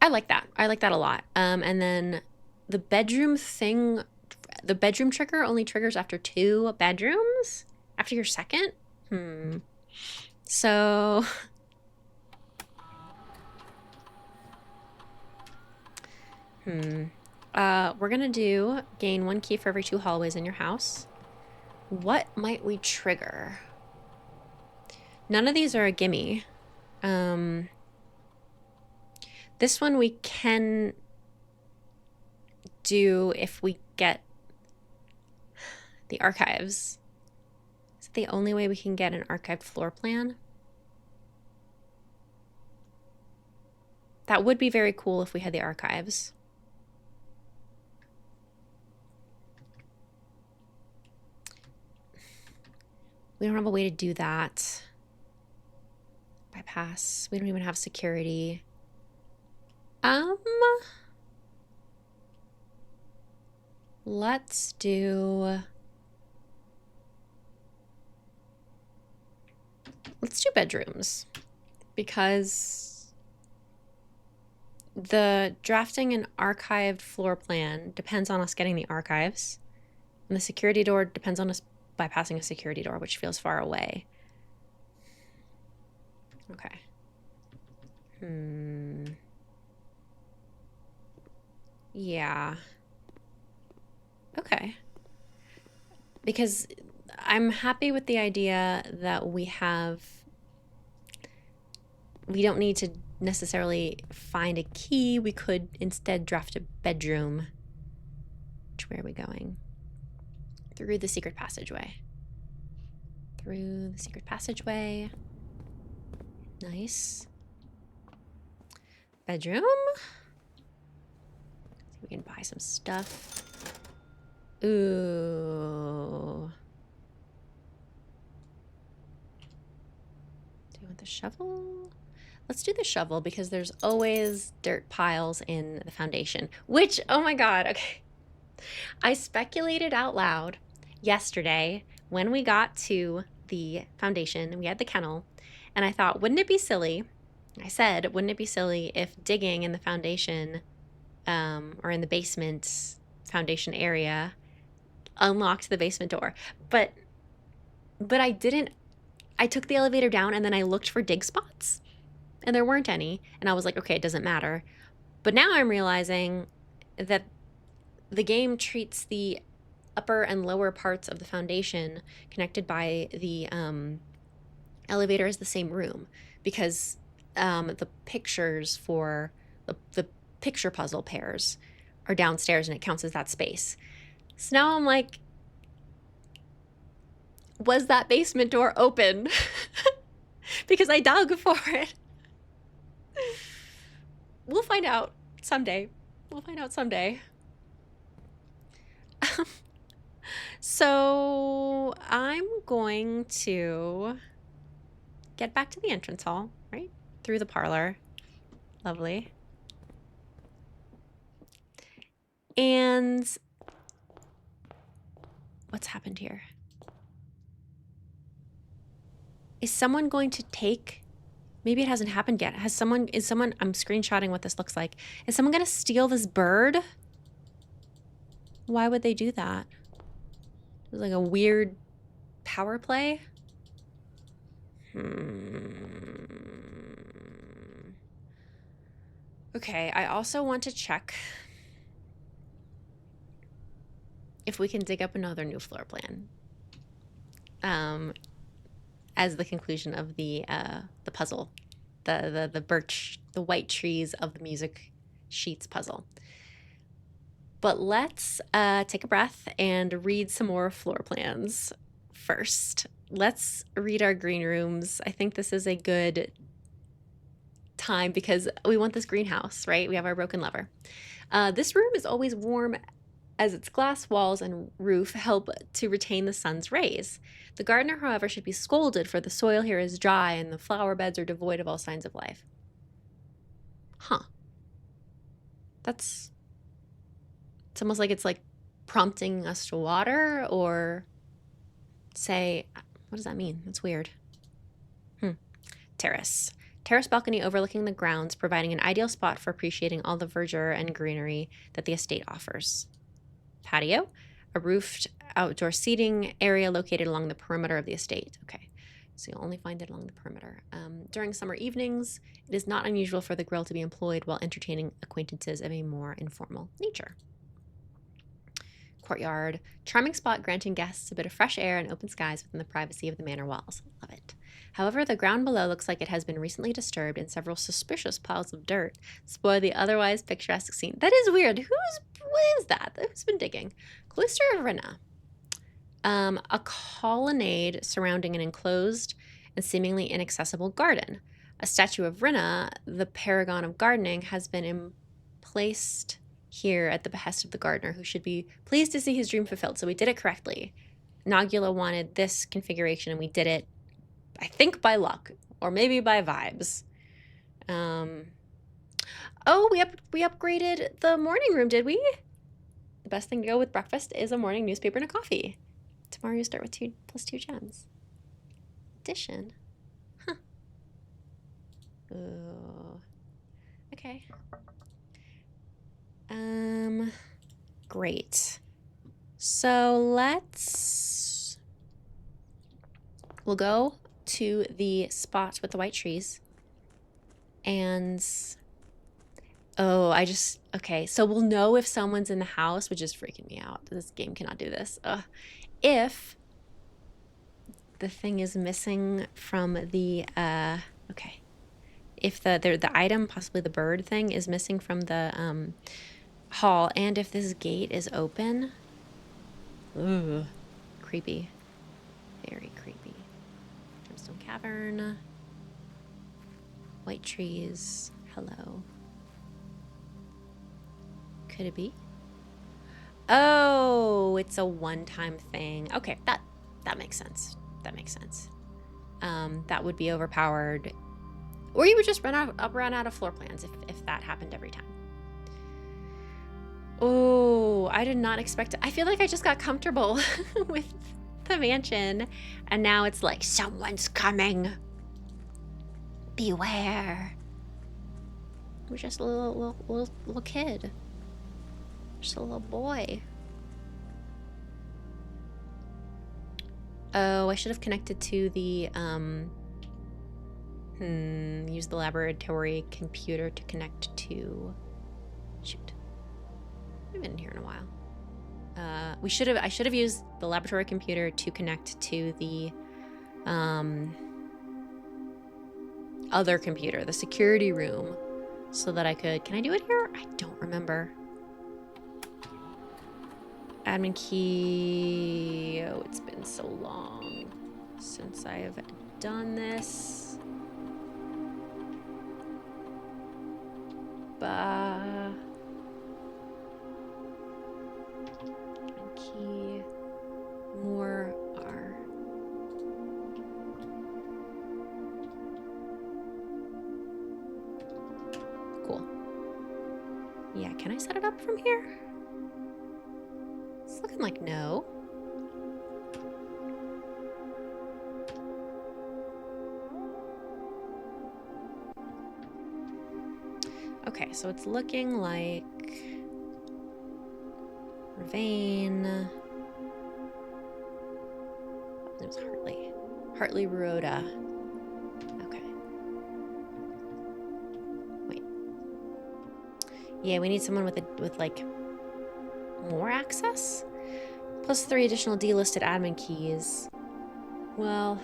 I like that. I like that a lot. And then the bedroom trigger only triggers after 2 bedrooms? After your second? So we're gonna do gain 1 key for every 2 hallways in your house. What might we trigger? None of these are a gimme. This one we can do if we get the archives. Is it the only way we can get an archived floor plan? That would be very cool if we had the archives. We don't have a way to do that. Bypass. We don't even have security. Let's do bedrooms, because the drafting an archived floor plan depends on us getting the archives, and the security door depends on us bypassing a security door, which feels far away. Okay. Yeah. Okay. Because I'm happy with the idea that we don't need to necessarily find a key. We could instead draft a bedroom. Which way are we going? Through the secret passageway. Through the secret passageway. Nice. Bedroom. See if we can buy some stuff. Ooh. Do you want the shovel? Let's do the shovel, because there's always dirt piles in the foundation. Which, oh my god, okay. I speculated out loud yesterday when we got to the foundation and we had the kennel, and I thought, wouldn't it be silly? I said, wouldn't it be silly if digging in the foundation or in the basement foundation area unlocked the basement door? But I didn't. I took the elevator down and then I looked for dig spots, and there weren't any, and I was like, okay, it doesn't matter. But now I'm realizing that the game treats the upper and lower parts of the foundation connected by the elevator as the same room, because the pictures for the picture puzzle pairs are downstairs and it counts as that space. So now I'm like, was that basement door open? Because I dug for it. We'll find out someday. So I'm going to get back to the entrance hall, right? Through the parlor. Lovely. And what's happened here? Is someone going to take... Maybe it hasn't happened yet. Is someone... I'm screenshotting what this looks like. Is someone going to steal this bird? Why would they do that? It was like a weird power play. Okay, I also want to check if we can dig up another new floor plan. As the conclusion of the puzzle. The birch, the white trees of the music sheets puzzle. But let's take a breath and read some more floor plans first. Let's read our green rooms. I think this is a good time because we want this greenhouse, right? We have our broken lever. This room is always warm as its glass walls and roof help to retain the sun's rays. The gardener, however, should be scolded, for the soil here is dry and the flower beds are devoid of all signs of life. Huh. It's almost like it's like prompting us to water or say, what does that mean? That's weird. Terrace. Terrace balcony overlooking the grounds, providing an ideal spot for appreciating all the verdure and greenery that the estate offers. Patio. A roofed outdoor seating area located along the perimeter of the estate. Okay, so you'll only find it along the perimeter. During summer evenings, it is not unusual for the grill to be employed while entertaining acquaintances of a more informal nature. Courtyard. Charming spot granting guests a bit of fresh air and open skies within the privacy of the manor walls. Love it. However, the ground below looks like it has been recently disturbed, and several suspicious piles of dirt spoil the otherwise picturesque scene. That is weird. What is that? Who's been digging? Cloister of Rina. A colonnade surrounding an enclosed and seemingly inaccessible garden. A statue of Rina, the paragon of gardening, has been placed here at the behest of the gardener, who should be pleased to see his dream fulfilled. So we did it correctly. Nogula wanted this configuration, and we did it, I think, by luck, or maybe by vibes. Oh, we upgraded the morning room, did we? The best thing to go with breakfast is a morning newspaper and a coffee. Tomorrow you start with 2 + 2 gems. Addition. Huh. Ooh. Okay. Great. So we'll go to the spot with the white trees. And okay, so we'll know if someone's in the house, which is freaking me out. This game cannot do this. If the thing is missing from the, okay. If the item, possibly the bird thing, is missing from the hall, and if this gate is open. Ooh, creepy. Very creepy. Gemstone cavern. White trees. Hello. Could it be? Oh, it's a one-time thing. Okay, that makes sense. That makes sense. That would be overpowered. Or you would just run out of floor plans if that happened every time. Oh, I did not expect it. I feel like I just got comfortable with the mansion, and now it's like, someone's coming. Beware. We're just a little kid. Just a little boy. Oh, I should have connected to the, use the laboratory computer to connect to, shoot. I've been here in a while. I should have used the laboratory computer to connect to the, other computer, the security room, so that I could, can I do it here? I don't remember. Admin key. Oh, it's been so long since I have done this. Admin key. More R. Yeah, can I set it up from here? It's looking like no. Okay, so it's looking like Vervain. It was Hartley. Hartley Rhoda. Okay. Wait. Yeah, we need someone with like more access? Plus 3 additional delisted admin keys. Well,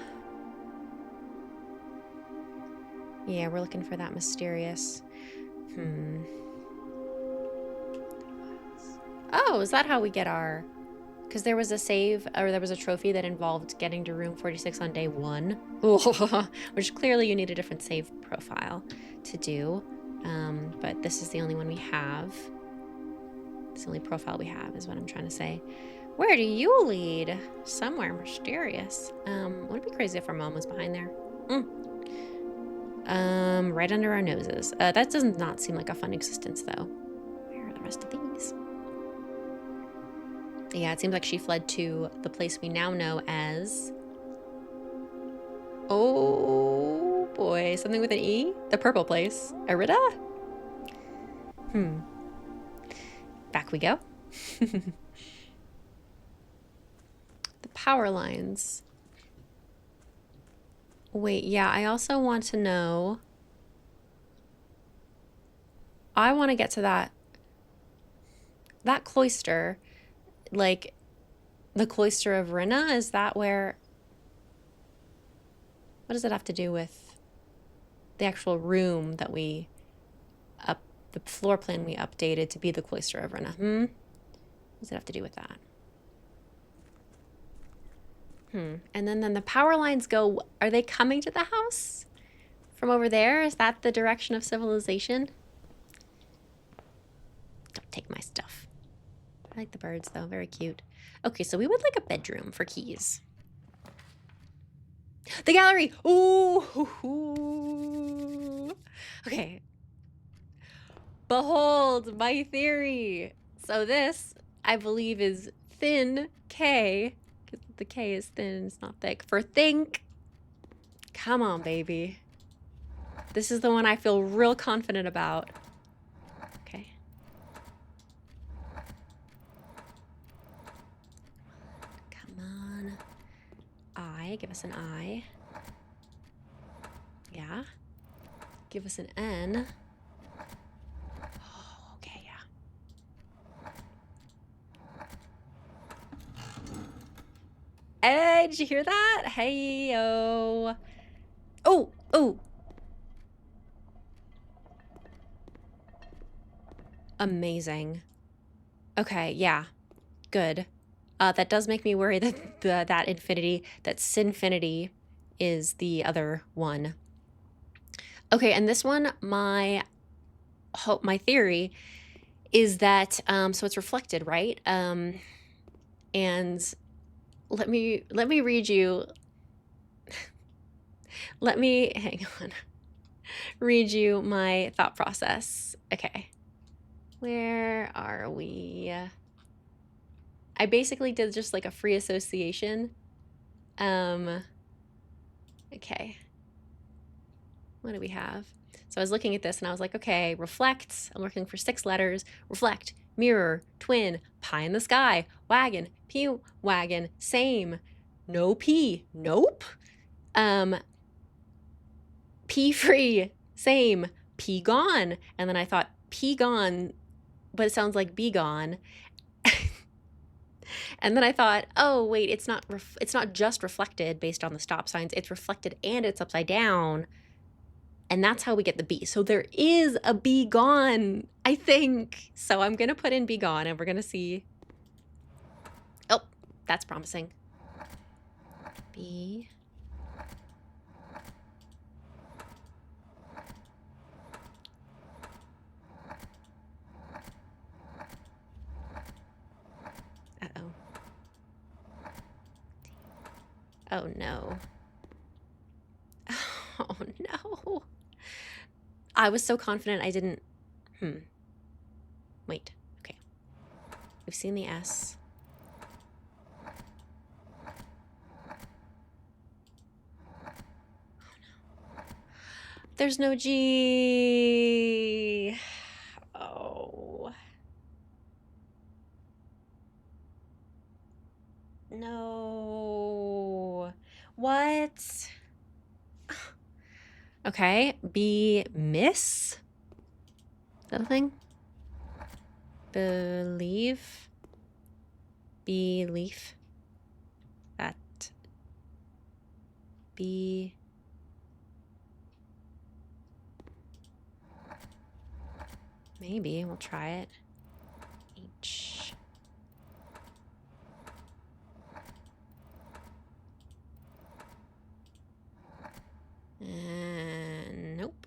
yeah, we're looking for that mysterious. Oh, is that how we get our... Because there was a save, or there was a trophy that involved getting to room 46 on day 1. Which clearly you need a different save profile to do. But this is the only one we have. It's the only profile we have, is what I'm trying to say. Where do you lead? Somewhere mysterious. Would it be crazy if our mom was behind there? Right under our noses. That does not seem like a fun existence, though. Where are the rest of these? Yeah, it seems like she fled to the place we now know as... Oh, boy. Something with an E? The purple place. Arita? Back we go. The power lines. Wait, yeah, I also want to know... I want to get to that cloister, like the cloister of Rinna. Is that where... What does it have to do with the actual room that we the floor plan we updated to be the cloister of Rinna? What does it have to do with that? And then the power lines go... Are they coming to the house from over there? Is that the direction of civilization? Don't take my stuff. I like the birds, though. Very cute. Okay, so we would like a bedroom for keys. The gallery! Ooh! Okay. Behold my theory. So this, I believe, is thin K. Because the K is thin, it's not thick. For think. Come on, baby. This is the one I feel real confident about. Okay. Come on. I. Give us an I. Yeah. Give us an N. Oh, okay, yeah. Hey, did you hear that? Hey-o. Oh, oh. Amazing. Okay, yeah. Good. That does make me worry that that Sinfinity is the other one. Okay, and this one, my theory is that so it's reflected, right? And let me read you. Let me hang on. Read you my thought process. Okay. Where are we? I basically did just like a free association. Okay. What do we have? So I was looking at this and I was like, okay, reflect. I'm looking for 6 letters. Reflect, mirror, twin, pie in the sky, wagon, P wagon, same, no P, nope. P free, same, P gone. And then I thought P gone, but it sounds like be gone. And then I thought, oh wait, it's not just reflected based on the stop signs. It's reflected and it's upside down. And that's how we get the B. So there is a be gone, I think. So I'm going to put in be gone and we're going to see. Oh, that's promising. B. Uh-oh. Oh, no. Oh, no. I was so confident I didn't... Wait. Okay. We've seen the S. There's no G. Oh. No. What? Okay. B, miss? Is that a thing? Believe? Belief? That. B. Maybe. We'll try it. H. Nope.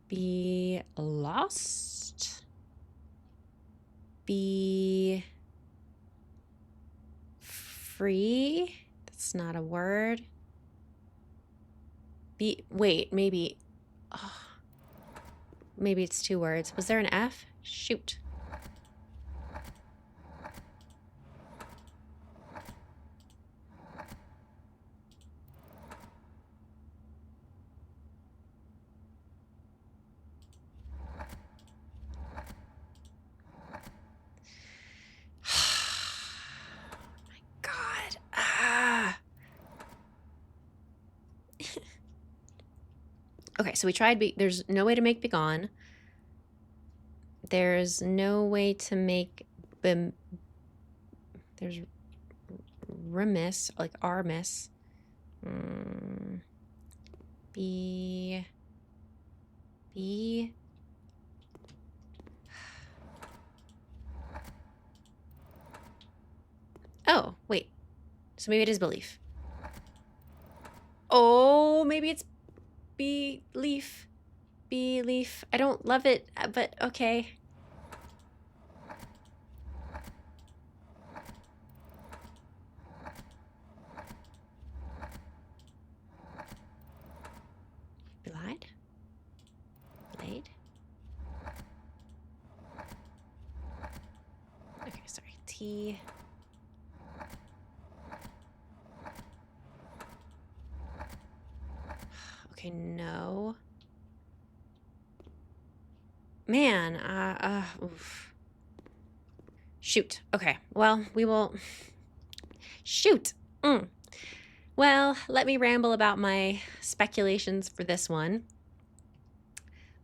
Be lost. Be free. That's not a word. Wait, maybe. Oh, maybe it's 2 words. Was there an F? Shoot. God. Ah. Okay, so we tried there's no way to make begone. There's no way to make there's remiss, like armiss. B. Oh, wait. So maybe it is belief. Oh, maybe it's belief. Belief. I don't love it, but okay. Belied? Blade? Okay, sorry. T. Okay, no. Man, oof. Shoot. Okay, well, we will... Shoot! Well, let me ramble about my speculations for this one.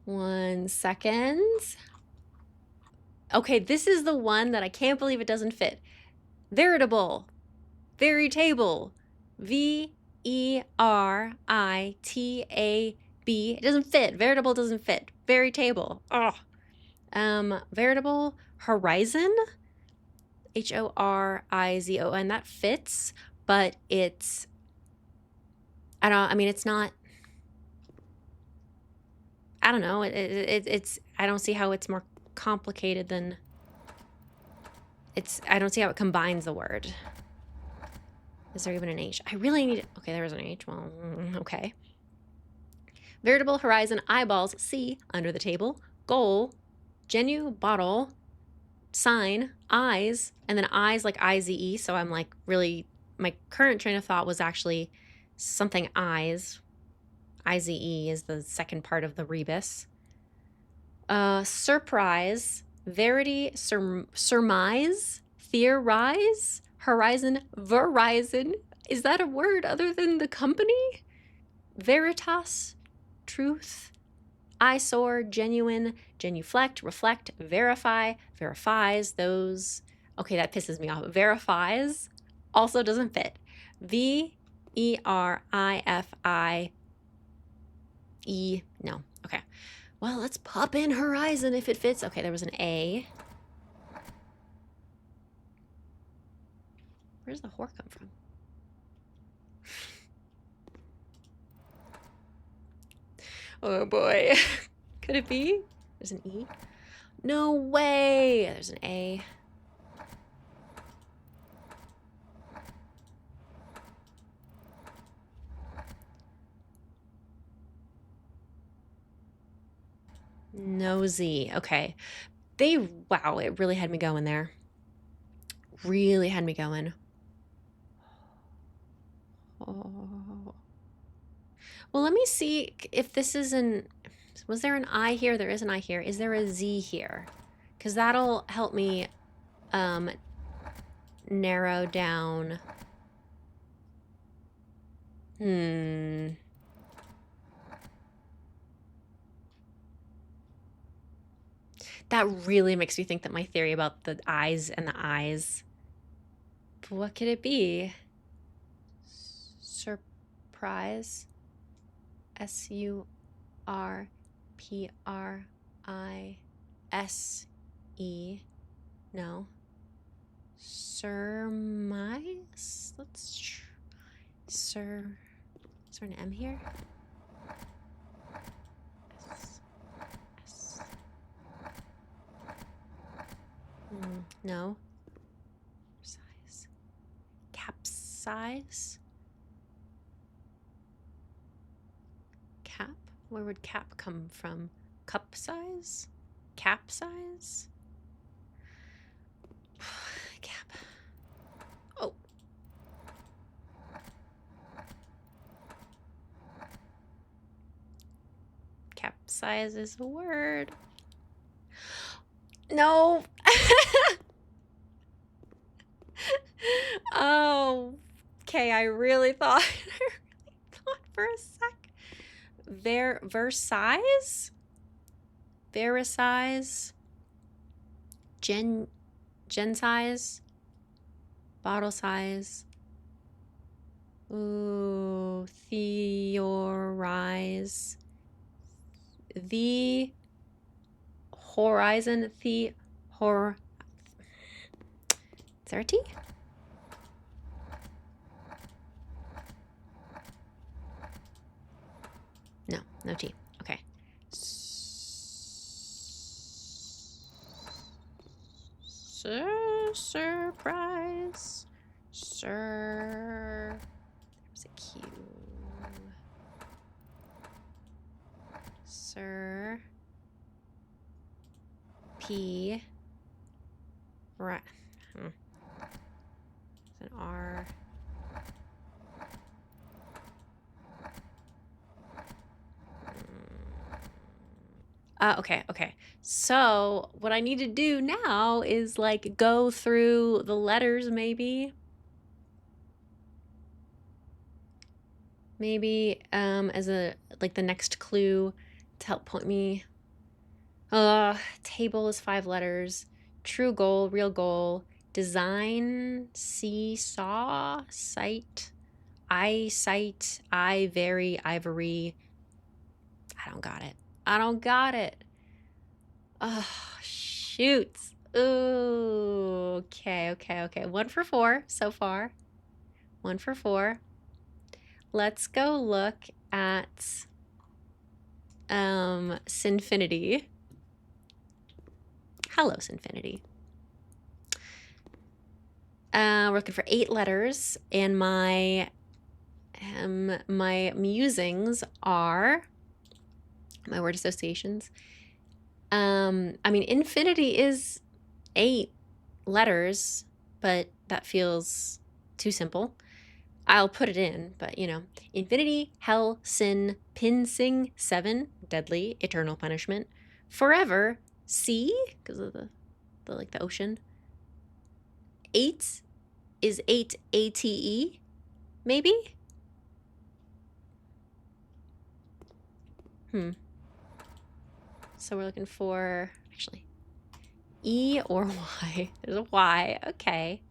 1 second. Okay, this is the one that I can't believe it doesn't fit. Veritable. Veritable. V-E-R-I-T-A-B. It doesn't fit. Veritable doesn't fit. Veritable. Oh. Veritable horizon. H-O-R-I-Z-O-N. That fits, but it's... it's not... I don't know. It's... I don't see how it's more complicated than... I don't see how it combines the word. Is there even an H? I really need... Okay, there was an H. Well, okay. Veritable horizon, eyeballs, C, under the table, goal, genu, bottle, sign, eyes, and then eyes like I-Z-E. So I'm like really... My current train of thought was actually something eyes. I-Z-E is the second part of the rebus. Surprise, verity, surmise, theorize, horizon, verizon. Is that a word other than the company? Veritas, truth, eyesore, genuine, genuflect, reflect, verify, verifies, those. Okay, that pisses me off. Verifies also doesn't fit. V-E-R-I-F-I-E. No. Okay. Well, let's pop in horizon if it fits. Okay, there was an A. Where does the whore come from? Oh boy. Could it be? There's an E. No way. There's an A. Nosy. Okay. Wow, it really had me going there. Really had me going. Oh. Well, let me see if this is was there an I here? There is an I here. Is there a Z here? Because that'll help me narrow down. That really makes me think that my theory about the eyes and the eyes. But what could it be? Surprise. Surprise. No. Surmise? Let's try. Is there an M here? S. No. Size. Capsize? Cap? Where would cap come from? Cup size? Cap size? Cap. Oh. Capsize is a word. No. Oh. Okay, I really thought for a sec. Versailles? Versailles? Gen size? Bottle size? Ooh, theorize. The horizon, Is there a T? No, no T. Okay. Surprise. There's a Q. P. Right. It's an R. Okay. So what I need to do now is like go through the letters maybe. Maybe as a like the next clue to help point me. Table is 5 letters. True goal, real goal. Design, seesaw, sight, eyesight, I very, ivory. I don't got it. Oh, shoot. Ooh, okay. 1 for 4 so far. 1 for 4. Let's go look at Sinfinity. Hello, Sinfinity. We're looking for 8 letters, and my musings are my word associations. I mean, infinity is 8 letters, but that feels too simple. I'll put it in, but you know, infinity, hell, sin, pinsing, 7, deadly, eternal punishment, forever, sea, because of the like the ocean. 8 is 8 ATE, maybe? So we're looking for, actually, E or Y. There's a Y. Okay.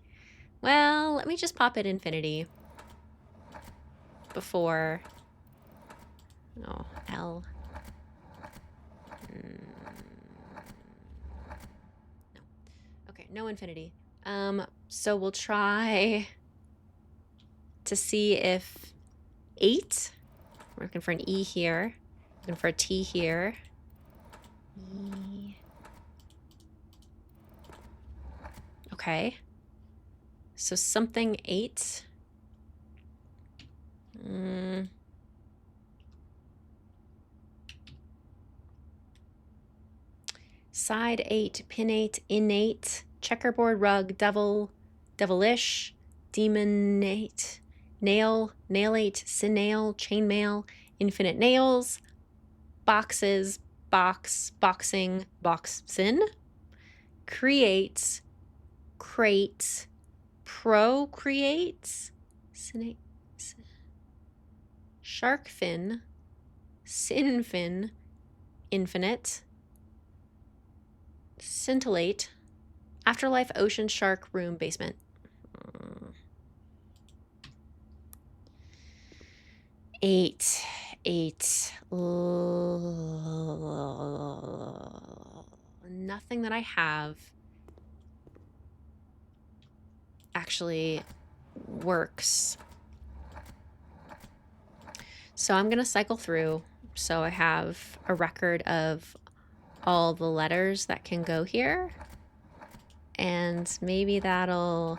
Well, let me just pop it infinity before. Oh, L. No. Okay, no infinity. So we'll try to see if 8. We're looking for an E here. Looking for a T here. E. Okay. So something 8. Side 8, pin 8, innate, checkerboard rug, devil, devilish, demonate, nail, nailate, sin nail, chainmail, infinite nails, boxes, box, boxing, box, sin, creates, crate, procreates, sin, shark fin, sin fin, infinite, scintillate, afterlife, ocean, shark, room, basement. Eight. Nothing that I have actually works. So I'm gonna cycle through so I have a record of all the letters that can go here, and maybe that'll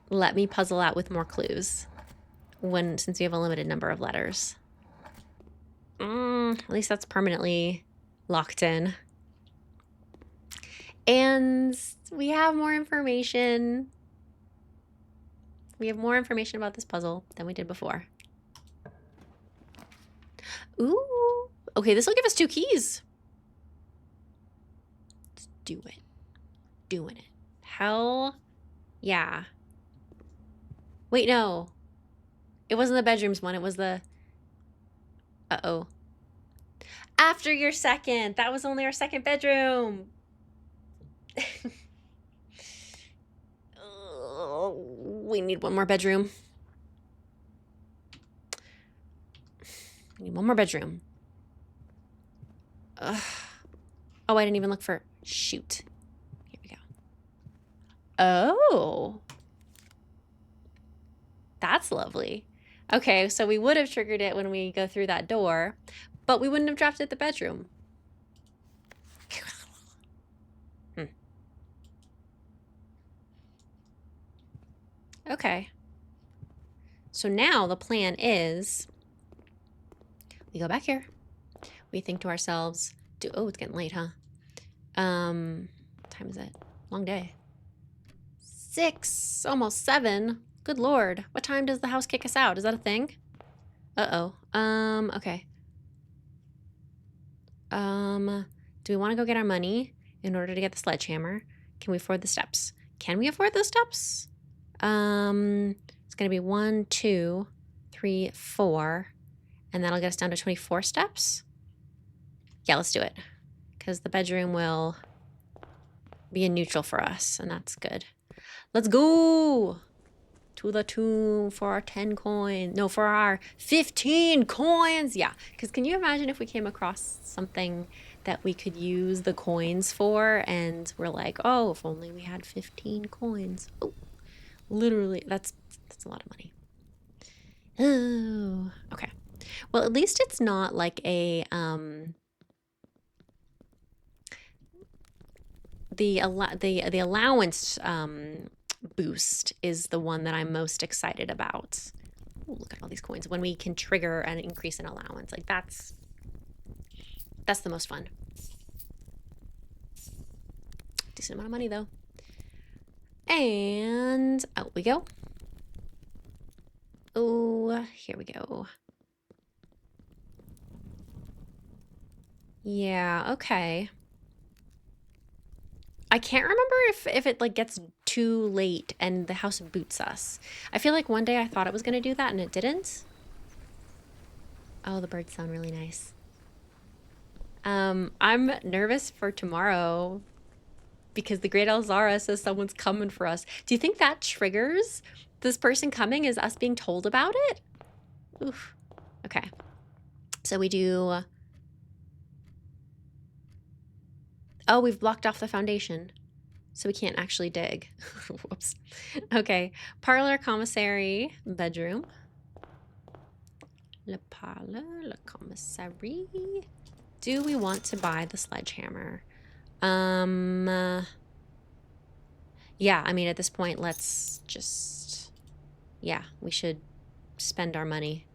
let me puzzle out with more clues since we have a limited number of letters. At least that's permanently locked in. And we have more information. We have more information about this puzzle than we did before. Ooh. Okay, this will give us 2 keys. Let's do it. Doing it. Hell yeah. Wait, no. It wasn't the bedrooms one. It was the... Uh-oh. After your second. That was only our second bedroom. We need one more bedroom. We need one more bedroom. Ugh. Oh, I didn't even look for... Shoot. Here we go. Oh. That's lovely. Okay, so we would have triggered it when we go through that door, but we wouldn't have dropped it at the bedroom. Okay. So now the plan is we go back here. We think to ourselves, oh, it's getting late, huh? What time is it? Long day. 6, almost 7. Good Lord. What time does the house kick us out? Is that a thing? Uh-oh. Okay. Do we want to go get our money in order to get the sledgehammer? Can we afford the steps? Can we afford the steps? It's gonna be 1, 2, 3, 4, and that'll get us down to 24 steps. Yeah, let's do it. Because the bedroom will be a neutral for us, and that's good. Let's go to the tomb for our 10 coins. No, for our 15 coins. Yeah, because can you imagine if we came across something that we could use the coins for, and we're like, oh, if only we had 15 coins. Oh, literally, that's a lot of money. Oh, okay. Well, at least it's not like a the allowance boost is the one that I'm most excited about. Ooh, look at all these coins. When we can trigger an increase in allowance, like that's the most fun. Decent amount of money though. And out we go. Oh, here we go. Yeah, okay. I can't remember if it like gets too late and the house boots us. I feel like one day I thought it was going to do that and it didn't. Oh, the birds sound really nice. I'm nervous for tomorrow because the Great Alzara says someone's coming for us. Do you think that triggers this person coming is us being told about it? Oof. Okay. So we do... Oh, we've blocked off the foundation, so we can't actually dig. Whoops. Okay. Parlor, commissary, bedroom. Le parlor, le commissary. Do we want to buy the sledgehammer? Yeah, I mean, at this point, let's just... Yeah, we should spend our money.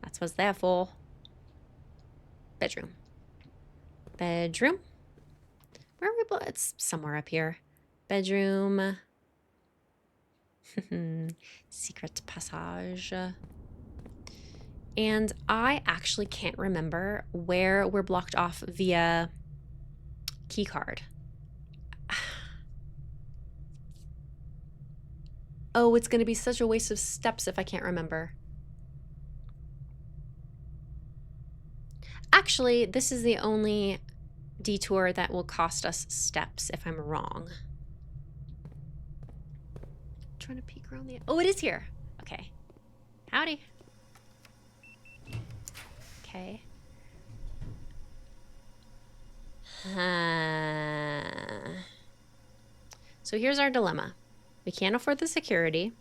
That's what's there for. Bedroom. Bedroom. Where are we? It's somewhere up here. Bedroom. Secret passage. And I actually can't remember where we're blocked off via key card. Oh, it's going to be such a waste of steps if I can't remember. Actually, this is the only detour that will cost us steps if I'm wrong. I'm trying to peek around the... Oh, it is here. Okay. Howdy. Okay. So here's our dilemma. We can't afford the security.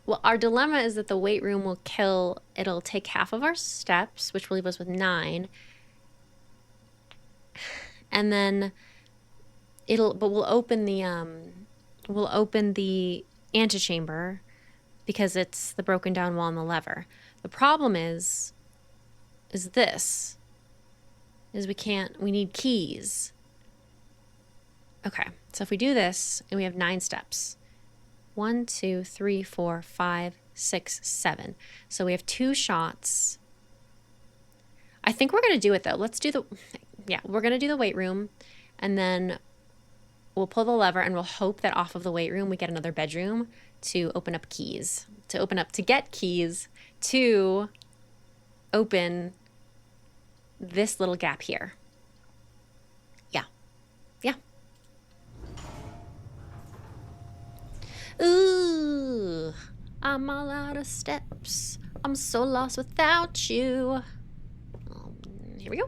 Well, our dilemma is that the weight room will kill... It'll take half of our steps, which will leave us with 9. And then but we'll open the antechamber because it's the broken down wall and the lever. The problem is we need keys. Okay, so if we do this and we have 9 steps, 1, 2, 3, 4, 5, 6, 7. So we have 2 shots. I think we're gonna do it though. We're gonna do the weight room, and then we'll pull the lever and we'll hope that off of the weight room we get another bedroom to open up keys. To get keys to open this little gap here. Yeah. Ooh, I'm all out of steps. I'm so lost without you. Here we go.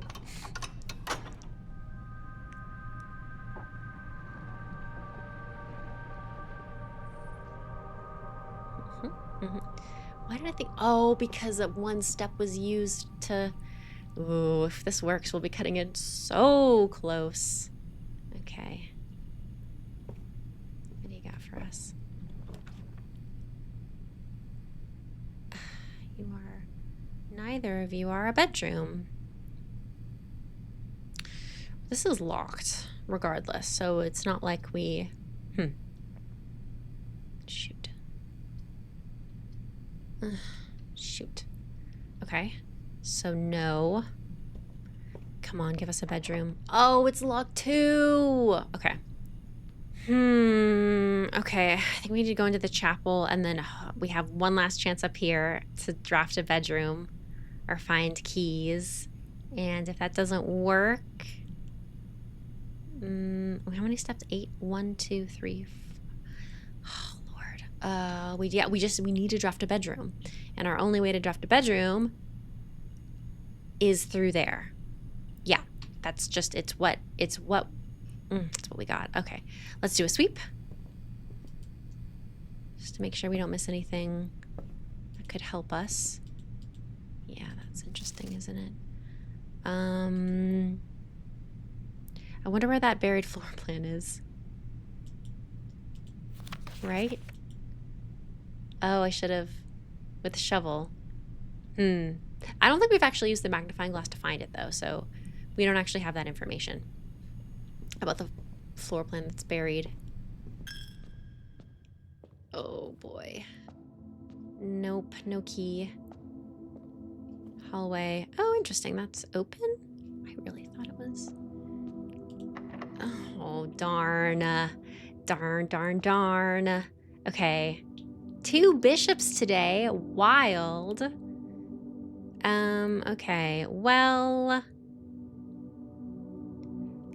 Why did I think... Oh, because one step was used to... Ooh, if this works, we'll be cutting it so close. Okay. What do you got for us? Neither of you are a bedroom. This is locked, regardless, so it's not like we... Shoot. Shoot. Okay. So no. Come on, give us a bedroom. Oh, it's locked too. Okay. Okay, I think we need to go into the chapel, and then we have one last chance up here to draft a bedroom or find keys. And if that doesn't work... how many steps? 8? 1, 2, 3... Oh, Lord. We need to draft a bedroom. And our only way to draft a bedroom is through there. Yeah, that's just... It's what we got. Okay, let's do a sweep. Just to make sure we don't miss anything that could help us. Yeah, that's interesting, isn't it? I wonder where that buried floor plan is. Right? Oh, I should have... With the shovel. I don't think we've actually used the magnifying glass to find it, though, so we don't actually have that information about the floor plan that's buried. Oh, boy. Nope, no key. Hallway. Oh, interesting. That's open? I really thought it was. Oh, darn. Darn. Okay. 2 bishops today. Wild. Okay. Well...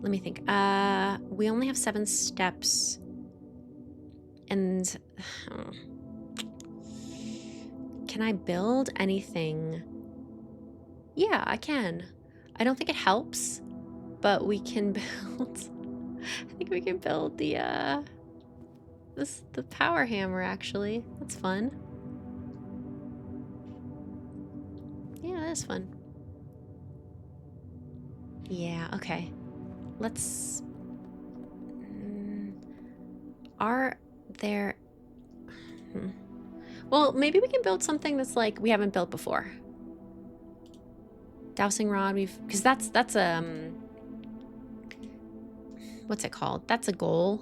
Let me think. We only have 7 steps. And... Can I build anything? Yeah, I can. I don't think it helps, but we can build... I think we can build the power hammer, actually. That's fun. Yeah, that is fun. Yeah, okay. Let's... Are there... Well, maybe we can build something that's like we haven't built before. Dowsing rod, because that's what's it called? That's a goal.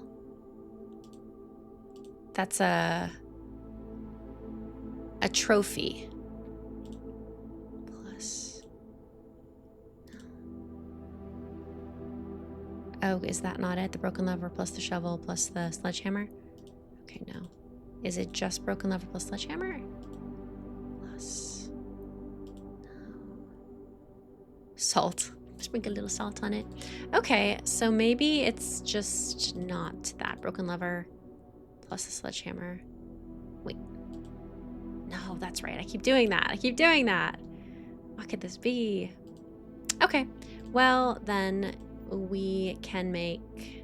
That's a trophy. Plus. Oh, is that not it? The broken lever plus the shovel plus the sledgehammer? Okay, no. Is it just broken lever plus sledgehammer? Plus. No. Salt. Sprinkle a little salt on it. Okay, so maybe it's just not that. Broken lever plus the sledgehammer. Wait. No, that's right. I keep doing that. What could this be? Okay. Well, then we can make...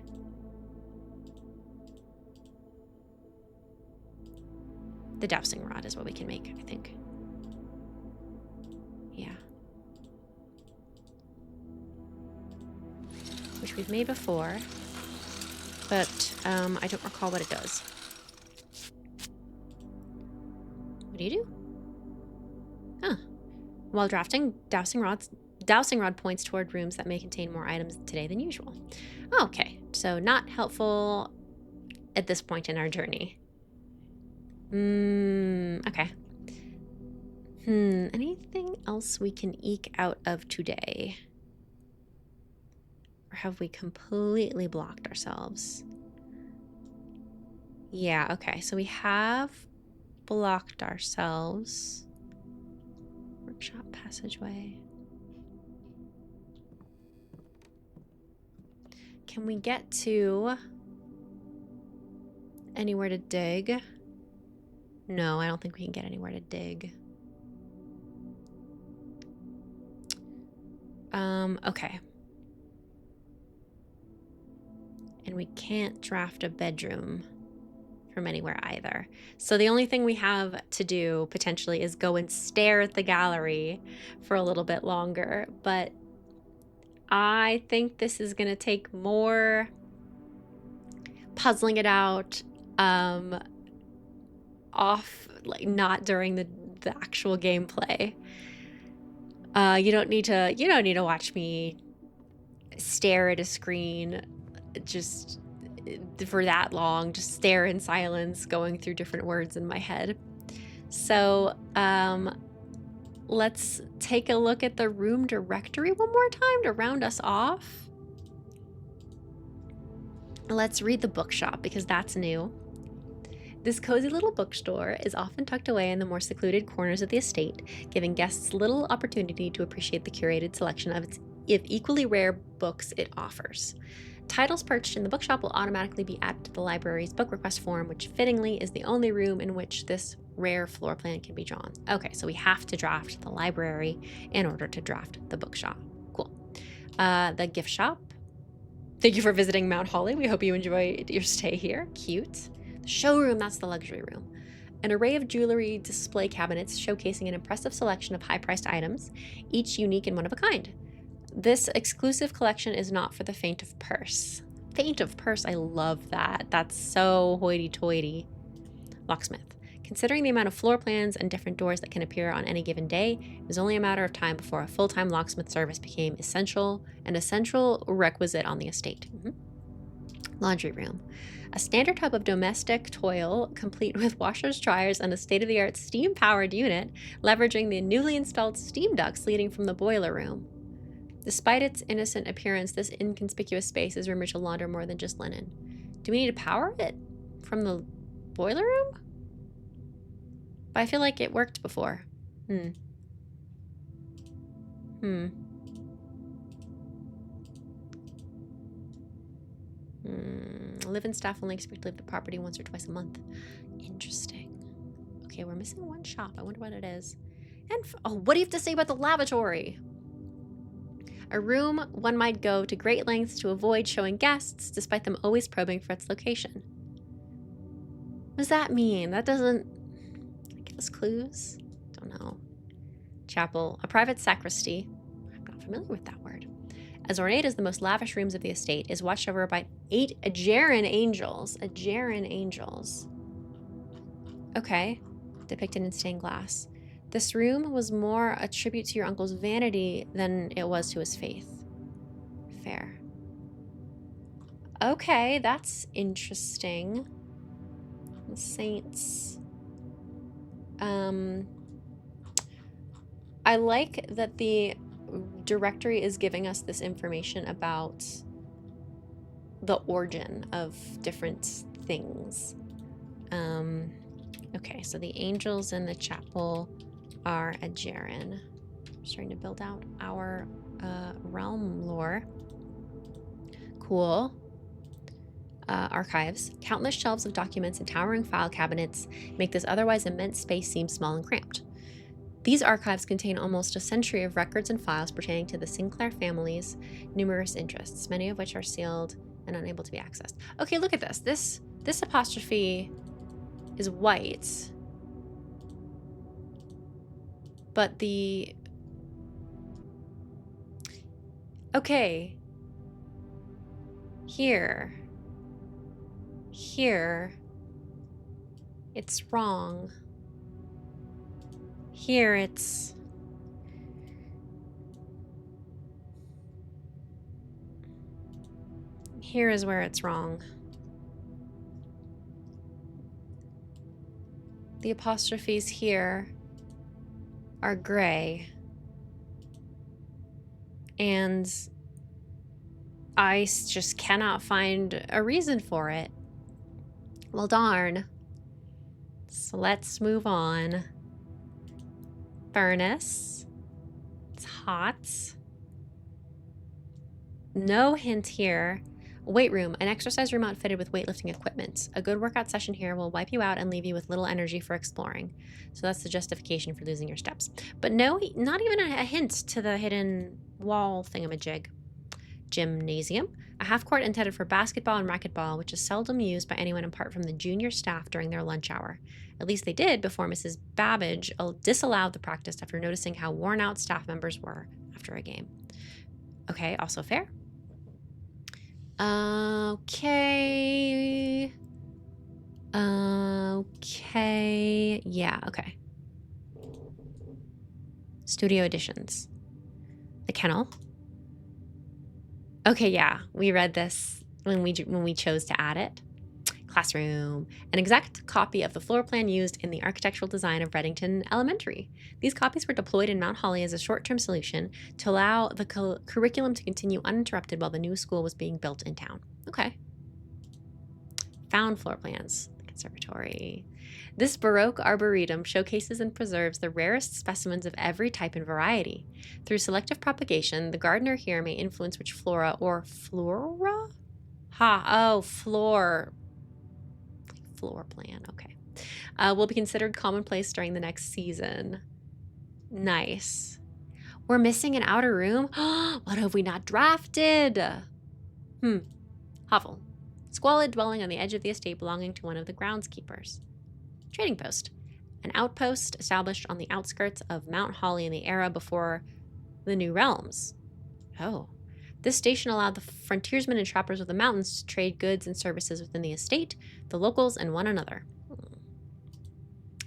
the dowsing rod is what we can make, I think. Yeah. Which we've made before, but I don't recall what it does. What do you do? Huh. While drafting, dowsing rod points toward rooms that may contain more items today than usual. Okay, so not helpful at this point in our journey. Okay. Anything else we can eke out of today? Or have we completely blocked ourselves? Yeah, okay, so we have blocked ourselves. Workshop passageway. Can we get to anywhere to dig? No, I don't think we can get anywhere to dig. Okay. And we can't draft a bedroom from anywhere either. So the only thing we have to do potentially is go and stare at the gallery for a little bit longer. But I think this is going to take more puzzling it out off, like not during the actual gameplay. You don't need to watch me stare at a screen just for that long, just stare in silence, going through different words in my head. So let's take a look at the room directory one more time to round us off. Let's read the bookshop because that's new. This cozy little bookstore is often tucked away in the more secluded corners of the estate, giving guests little opportunity to appreciate the curated selection of equally rare books it offers. Titles purchased in the bookshop will automatically be added to the library's book request form, which fittingly is the only room in which this rare floor plan can be drawn. Okay, so we have to draft the library in order to draft the bookshop. Cool. The gift shop. Thank you for visiting Mount Holly. We hope you enjoyed your stay here. Cute. The showroom, that's the luxury room. An array of jewelry display cabinets showcasing an impressive selection of high-priced items, each unique and one of a kind. This exclusive collection is not for the faint of purse. Faint of purse, I love that. That's so hoity-toity. Locksmith. Considering the amount of floor plans and different doors that can appear on any given day, it was only a matter of time before a full-time locksmith service became an essential requisite on the estate. Laundry room. A standard tub of domestic toil, complete with washers, dryers, and a state-of-the-art steam-powered unit, leveraging the newly installed steam ducts leading from the boiler room. Despite its innocent appearance, this inconspicuous space is rumored to launder more than just linen. Do we need to power it from the boiler room? But I feel like it worked before. Live-in staff only expect to leave the property once or twice a month. Interesting. Okay, we're missing one shop. I wonder what it is. And what do you have to say about the lavatory? A room one might go to great lengths to avoid showing guests, despite them always probing for its location. What does that mean? That doesn't give us clues? Don't know. Chapel. A private sacristy. I'm not familiar with that word. As ornate as the most lavish rooms of the estate, is watched over by 8 Ajaran angels. Ajaran angels. Okay. Depicted in stained glass. This room was more a tribute to your uncle's vanity than it was to his faith. Fair. Okay, that's interesting. The saints. I like that the directory is giving us this information about the origin of different things. Okay, so the angels in the chapel are a Jaren. Starting to build out our realm lore. Cool. Archives. Countless shelves of documents and towering file cabinets make this otherwise immense space seem small and cramped. These archives contain almost a century of records and files pertaining to the Sinclair family's numerous interests, many of which are sealed and unable to be accessed. Okay, look at this. This apostrophe is white. But the... Okay. Here, it's wrong. Here, it's... Here is where it's wrong. The apostrophes here are gray. And I just cannot find a reason for it. Well, darn. So let's move on. Furnace. It's hot. No hint here. Weight room, an exercise room outfitted with weightlifting equipment. A good workout session here will wipe you out and leave you with little energy for exploring. So that's the justification for losing your steps. But no, not even a hint to the hidden wall thingamajig. Gymnasium, a half-court intended for basketball and racquetball, which is seldom used by anyone apart from the junior staff during their lunch hour. At least they did before Mrs. Babbage disallowed the practice after noticing how worn out staff members were after a game. Okay, also fair. Okay. Okay. Yeah, okay. Studio editions. The kennel. Okay, yeah, we read this when we chose to add it. Classroom, an exact copy of the floor plan used in the architectural design of Reddington Elementary. These copies were deployed in Mount Holly as a short-term solution to allow the curriculum to continue uninterrupted while the new school was being built in town. Okay. Found floor plans. The conservatory. This Baroque arboretum showcases and preserves the rarest specimens of every type and variety. Through selective propagation, the gardener here may influence which flora or flora? Floor plan, okay. Will be considered commonplace during the next season. Nice. We're missing an outer room? What have we not drafted? Hovel. Squalid dwelling on the edge of the estate belonging to one of the groundskeepers. Trading post. An outpost established on the outskirts of Mount Holly in the era before the New Realms. Oh. This station allowed the frontiersmen and trappers of the mountains to trade goods and services within the estate, the locals, and one another.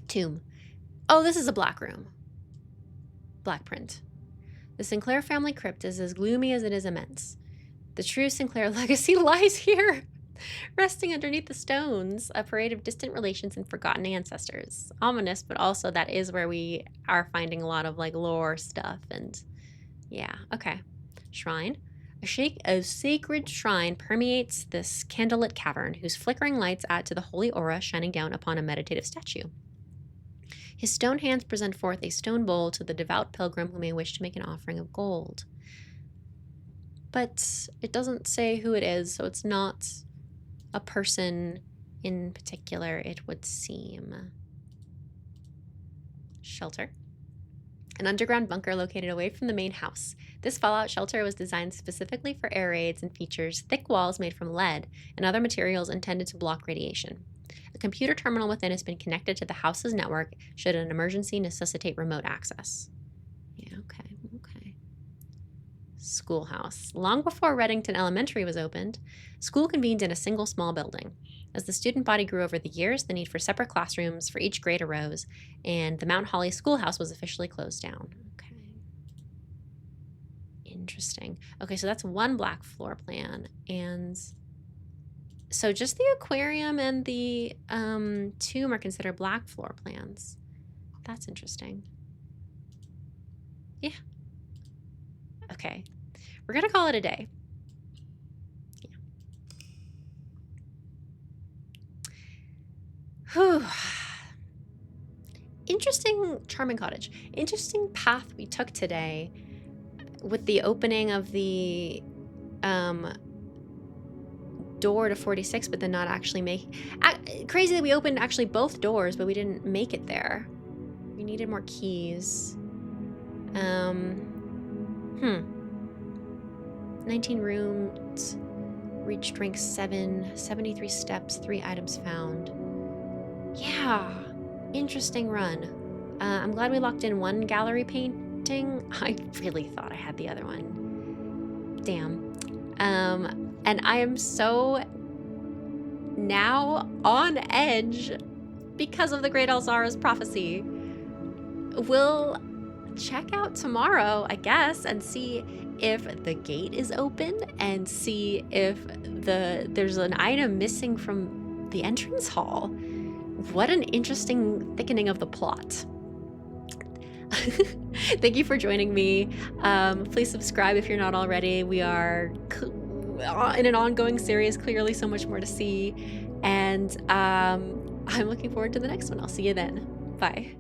Tomb. Oh, this is a black room. Black print. The Sinclair family crypt is as gloomy as it is immense. The true Sinclair legacy lies here, resting underneath the stones, a parade of distant relations and forgotten ancestors. Ominous, but also that is where we are finding a lot of like lore stuff and yeah, okay. Shrine. A sacred shrine permeates this candlelit cavern, whose flickering lights add to the holy aura shining down upon a meditative statue. His stone hands present forth a stone bowl to the devout pilgrim who may wish to make an offering of gold. But it doesn't say who it is, so it's not a person in particular, it would seem. Shelter. An underground bunker located away from the main house. This fallout shelter was designed specifically for air raids and features thick walls made from lead and other materials intended to block radiation. A computer terminal within has been connected to the house's network should an emergency necessitate remote access. Yeah, okay. Schoolhouse. Long before Reddington Elementary was opened, school convened in a single small building. As the student body grew over the years, the need for separate classrooms for each grade arose, and the Mount Holly Schoolhouse was officially closed down. Okay. Interesting. Okay, so that's one black floor plan. And so just the aquarium and the tomb are considered black floor plans. That's interesting. Yeah. Okay. We're going to call it a day. Yeah. Whew. Interesting, charming cottage. Interesting path we took today with the opening of the door to 46, but then not actually make. Crazy that we opened actually both doors, but we didn't make it there. We needed more keys. 19 rooms, reached rank 7, 73 steps, 3 items found. Yeah, interesting run. I'm glad we locked in one gallery painting. I really thought I had the other one. Damn. And I am so now on edge because of the Great Alzara's prophecy. We'll check out tomorrow, I guess, and see if the gate is open and see if there's an item missing from the entrance hall. What an interesting thickening of the plot. Thank you for joining me. Please subscribe if you're not already. We are in an ongoing series, clearly so much more to see. And I'm looking forward to the next one. I'll see you then. Bye.